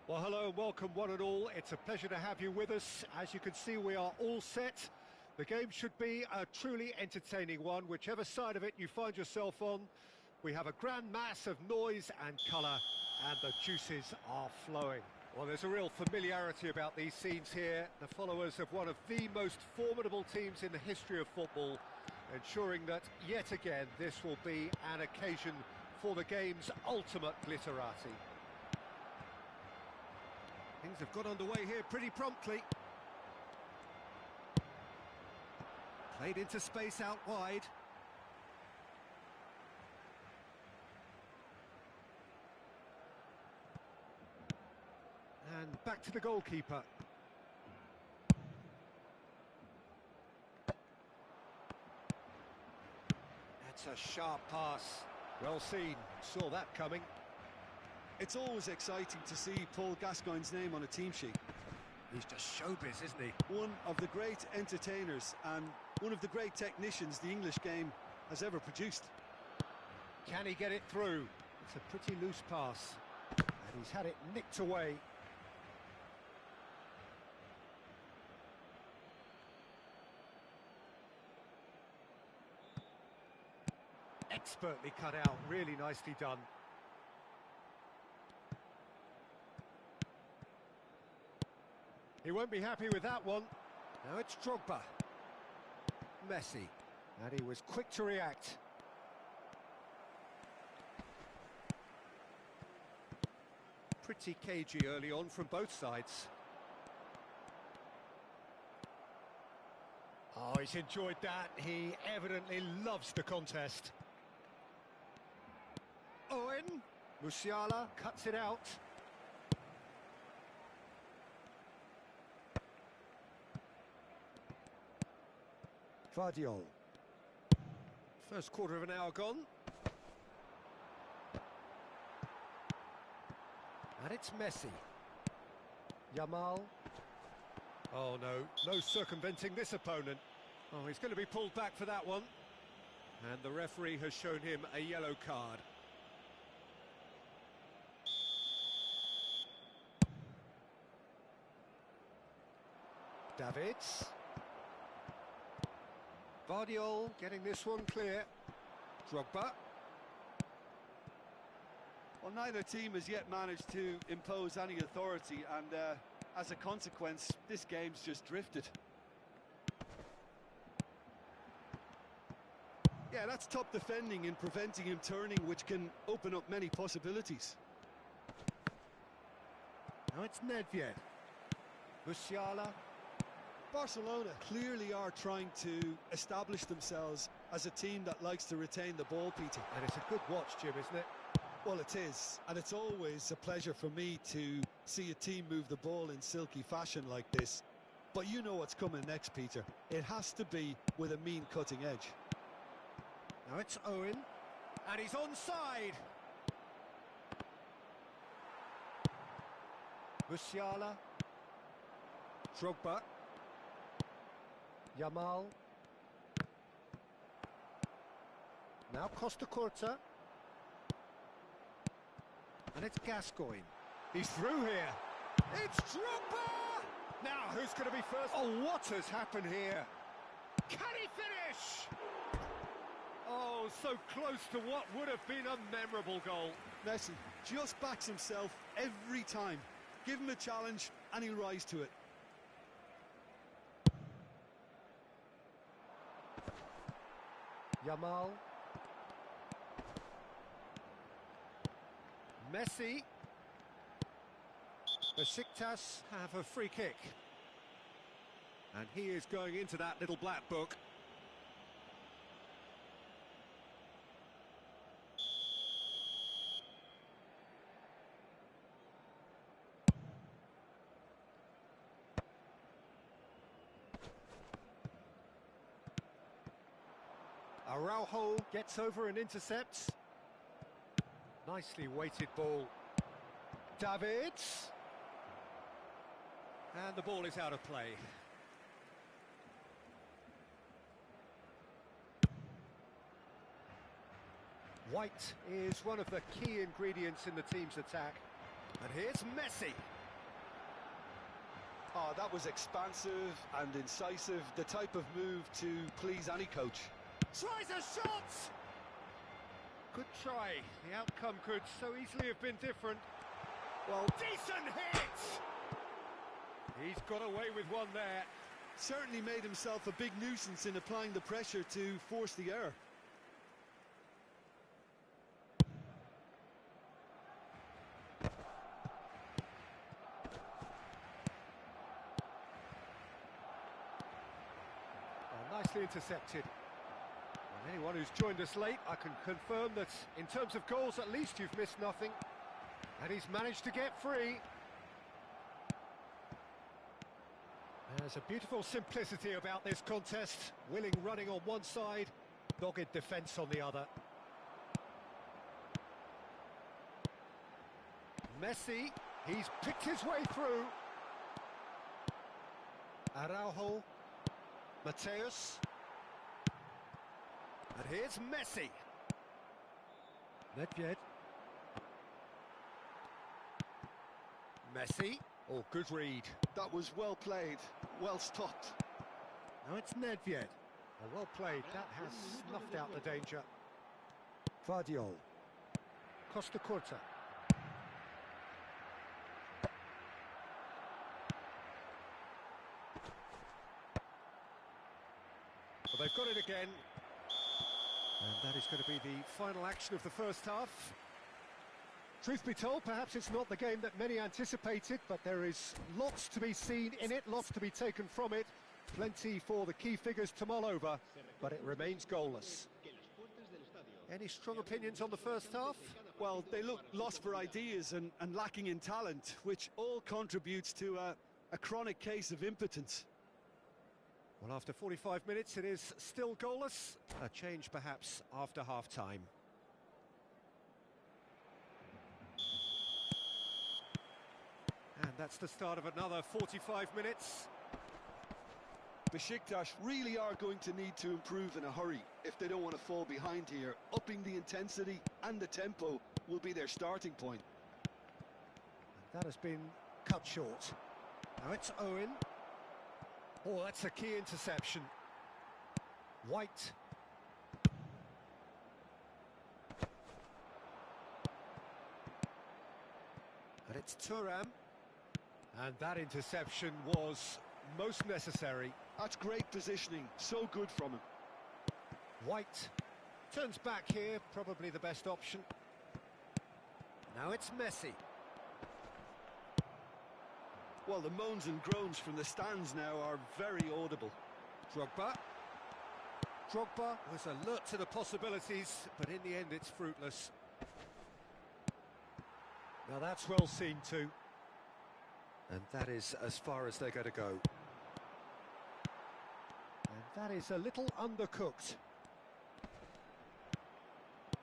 A: Well, hello and welcome one and all. It's a pleasure to have you with us. As you can see, we are all set. The game should be a truly entertaining one, whichever side of it you find yourself on. We have a grand mass of noise and colour, and the juices are flowing. Well, there's a real familiarity about these scenes here. The followers of one of the most formidable teams in the history of football, ensuring that, yet again, this will be an occasion for the game's ultimate glitterati. Things have got underway here pretty promptly. Played into space out wide. And back to the goalkeeper. That's a sharp pass. Well seen, saw that coming.
D: It's always exciting to see Paul Gascoigne's name on a team sheet.
A: He's just showbiz, isn't he?
D: One of the great entertainers and one of the great technicians the English game has ever produced.
A: Can he get it through? It's a pretty loose pass. And he's had it nicked away. Expertly cut out, really nicely done. He won't be happy with that one. Now it's Drogba. Messi. And he was quick to react. Pretty cagey early on from both sides. Oh, he's enjoyed that. He evidently loves the contest. Owen. Musiala cuts it out. Vardiol. First quarter of an hour gone. And it's Messi. Yamal. Oh no, no circumventing this opponent. Oh, he's going to be pulled back for that one. And the referee has shown him a yellow card. Davids. Vardiol getting this one clear. Drogba.
D: Well, neither team has yet managed to impose any authority, and as a consequence, this game's just drifted. Yeah, that's top defending and preventing him turning, which can open up many possibilities.
A: Now it's Nedved. Musiala.
D: Barcelona clearly are trying to establish themselves as a team that likes to retain the ball, Peter.
A: And it's a good watch, Jim, isn't it?
D: Well, it is, and it's always a pleasure for me to see a team move the ball in silky fashion like this. But you know what's coming next, Peter. It has to be with a mean cutting edge.
A: Now it's Owen, and he's onside. Musiala. Drogba. Yamal. Now Costa Curta. And it's Gascoigne. He's through here. It's Drogba! Now, who's going to be first? Oh, what has happened here? Can he finish? Oh, so close to what would have been a memorable goal.
D: Messi just backs himself every time. Give him a challenge and he'll rise to it.
A: Yamal. Messi. Besiktas have a free kick. And he is going into that little black book. Araujo gets over and intercepts. Nicely weighted ball. Davids. And the ball is out of play. White is one of the key ingredients in the team's attack. And here's Messi.
B: Oh, that was expansive and incisive, the type of move to please any coach.
A: Tries a shot! Good try. The outcome could so easily have been different.
B: Well,
A: Decent hit! He's got away with one there.
D: Certainly made himself a big nuisance in applying the pressure to force the error.
A: Nicely intercepted. And anyone who's joined us late, I can confirm that in terms of goals, at least you've missed nothing. And he's managed to get free. There's a beautiful simplicity about this contest. Willing running on one side, dogged defence on the other. Messi, he's picked his way through. Araujo. Mateus. And here's Messi. Nedved. Messi. Oh, good read.
B: that was well played, well stopped.
A: Now it's Nedved. Oh, well played. That has snuffed out the danger. Vardiol. Costa Curta. Well, they've got it again. And that is going to be the final action of the first half. Truth be told, perhaps it's not the game that many anticipated, but there is lots to be seen in it, lots to be taken from it. Plenty for the key figures to mull over, but it remains goalless. Any strong opinions on the first half?
D: Well, they look lost for ideas and lacking in talent, which all contributes to a chronic case of impotence.
A: Well, after 45 minutes, it is still goalless. A change, perhaps, after half-time. And that's the start of another 45 minutes.
B: Besiktas really are going to need to improve in a hurry if they don't want to fall behind here. Upping the intensity and the tempo will be their starting point.
A: And that has been cut short. Now it's Owen. Oh, that's a key interception. White. And it's Thuram. And that interception was most necessary.
B: That's great positioning, so good from him.
A: White turns back here, probably the best option. Now it's Messi.
B: Well, the moans and groans from the stands now are very audible.
A: Drogba. Drogba was alert to the possibilities, but in the end it's fruitless. Now that's well seen too. And that is as far as they're going to go. And that is a little undercooked.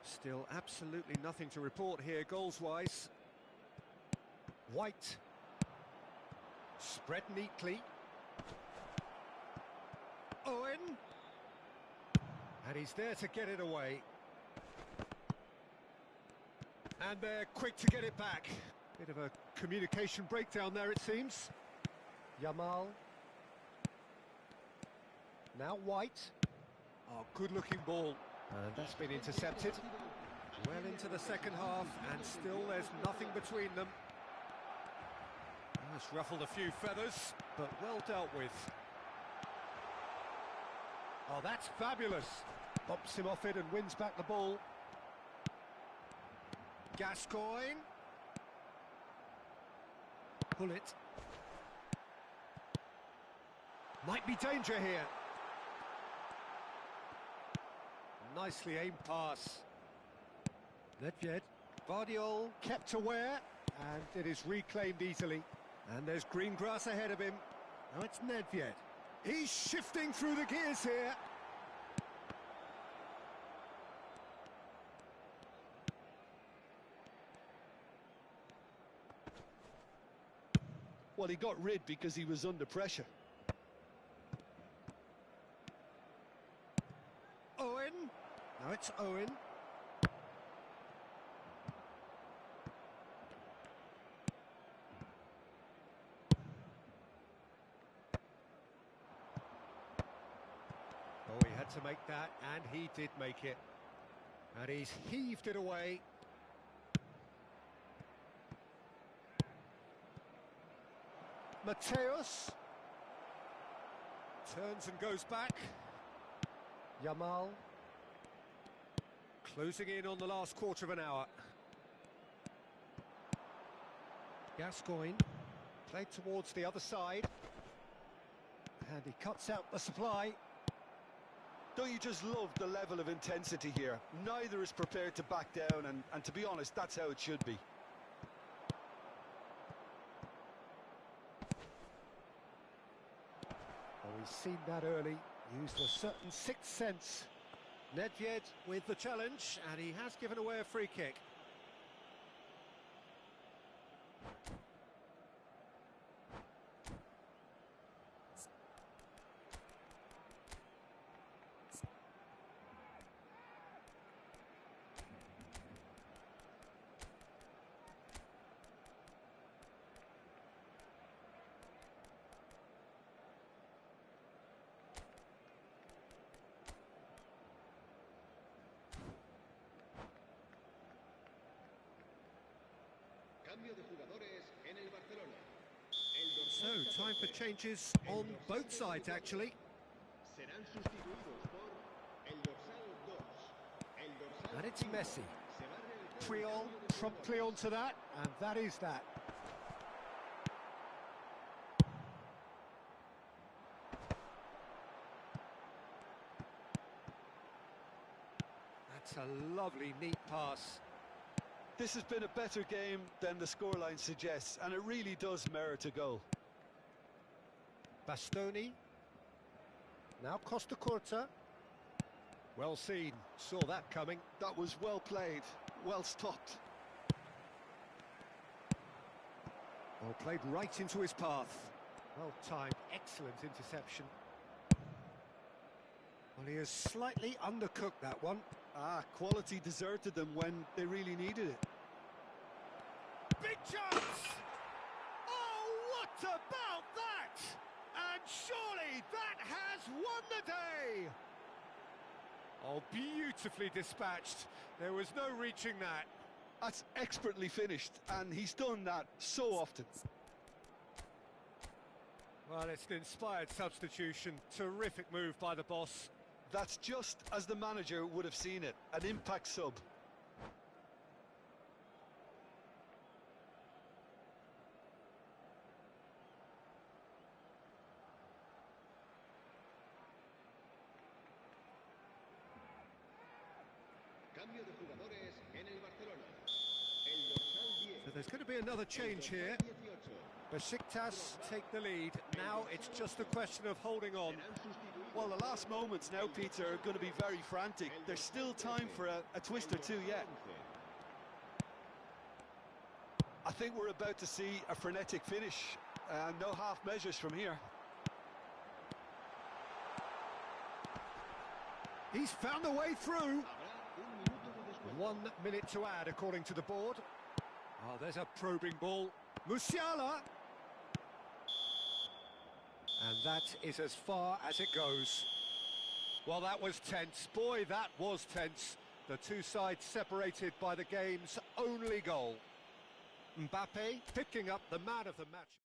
A: Still absolutely nothing to report here goals-wise. White. Spread neatly. Owen. And he's there to get it away. And they're quick to get it back. Bit of a communication breakdown there, it seems. Yamal. Now White. Oh, good-looking ball. And that's been intercepted. Well into the second half, and still there's nothing between them. That's ruffled a few feathers, but well dealt with. Oh, that's fabulous. Bumps him off it and wins back the ball. Gascoigne. Pull it. Might be danger here. Nicely aimed pass. Nedved. Vardiol kept aware, and it is reclaimed easily. And there's green grass ahead of him. Now it's Nedved. He's shifting through the gears here.
B: Well, he got rid because he was under pressure.
A: Owen. Now it's Owen. to make that, and he did make it. And he's heaved it away. Mateus turns and goes back. Yamal closing in on the last quarter of an hour. Gascoigne played towards the other side, and he cuts out the supply.
B: Don't you just love the level of intensity here? Neither is prepared to back down, and to be honest, that's how it should be.
A: Oh, he's seen that early, used a certain sixth sense. Nedved with the challenge, and he has given away a free kick.
C: Cambio de jugadores en el Barcelona.
A: So, time for changes on both sides, actually.
C: Serán sustituidos por el dorsal 2. El dorsal
A: And it's
C: 5.
A: Messi.
C: Se va a realizar el
A: Puyol
C: cambio de
A: promptly
C: jugadores.
A: onto that, and that is that. That's a lovely, neat pass.
B: This has been a better game than the scoreline suggests, and it really does merit a goal.
A: Bastoni. Now Costa Curta. Well seen, saw that coming.
B: That was well played, well stopped.
A: Well, played right into his path. Well timed, excellent interception. Well, he has slightly undercooked that one.
B: Quality deserted them when they really needed it.
A: Big chance! Oh, what about that? And surely that has won the day! Oh, beautifully dispatched. There was no reaching that.
B: That's expertly finished, and he's done that so often.
A: Well, it's an inspired substitution. Terrific move by the boss.
B: That's just as the manager would have seen it, an impact sub.
C: Cambio de jugadores en el Barcelona. El dorsal 10.
A: So there's going to be another change here.
C: 18.
A: Besiktas take the lead. Now it's just a question of holding on.
C: Serán sustituidos.
B: Well, the last moments now, Peter, are going to be very frantic. There's still time for a twist or two yet. I think we're about to see a frenetic finish. No half measures from here.
A: He's found a way through.
C: Habrá un minuto de descuento.
A: 1 minute to add, according to the board. Oh, there's a probing ball. Musiala! And that is as far as it goes. Well, that was tense. Boy, that was tense. The two sides separated by the game's only goal. Mbappe picking up the man of the match.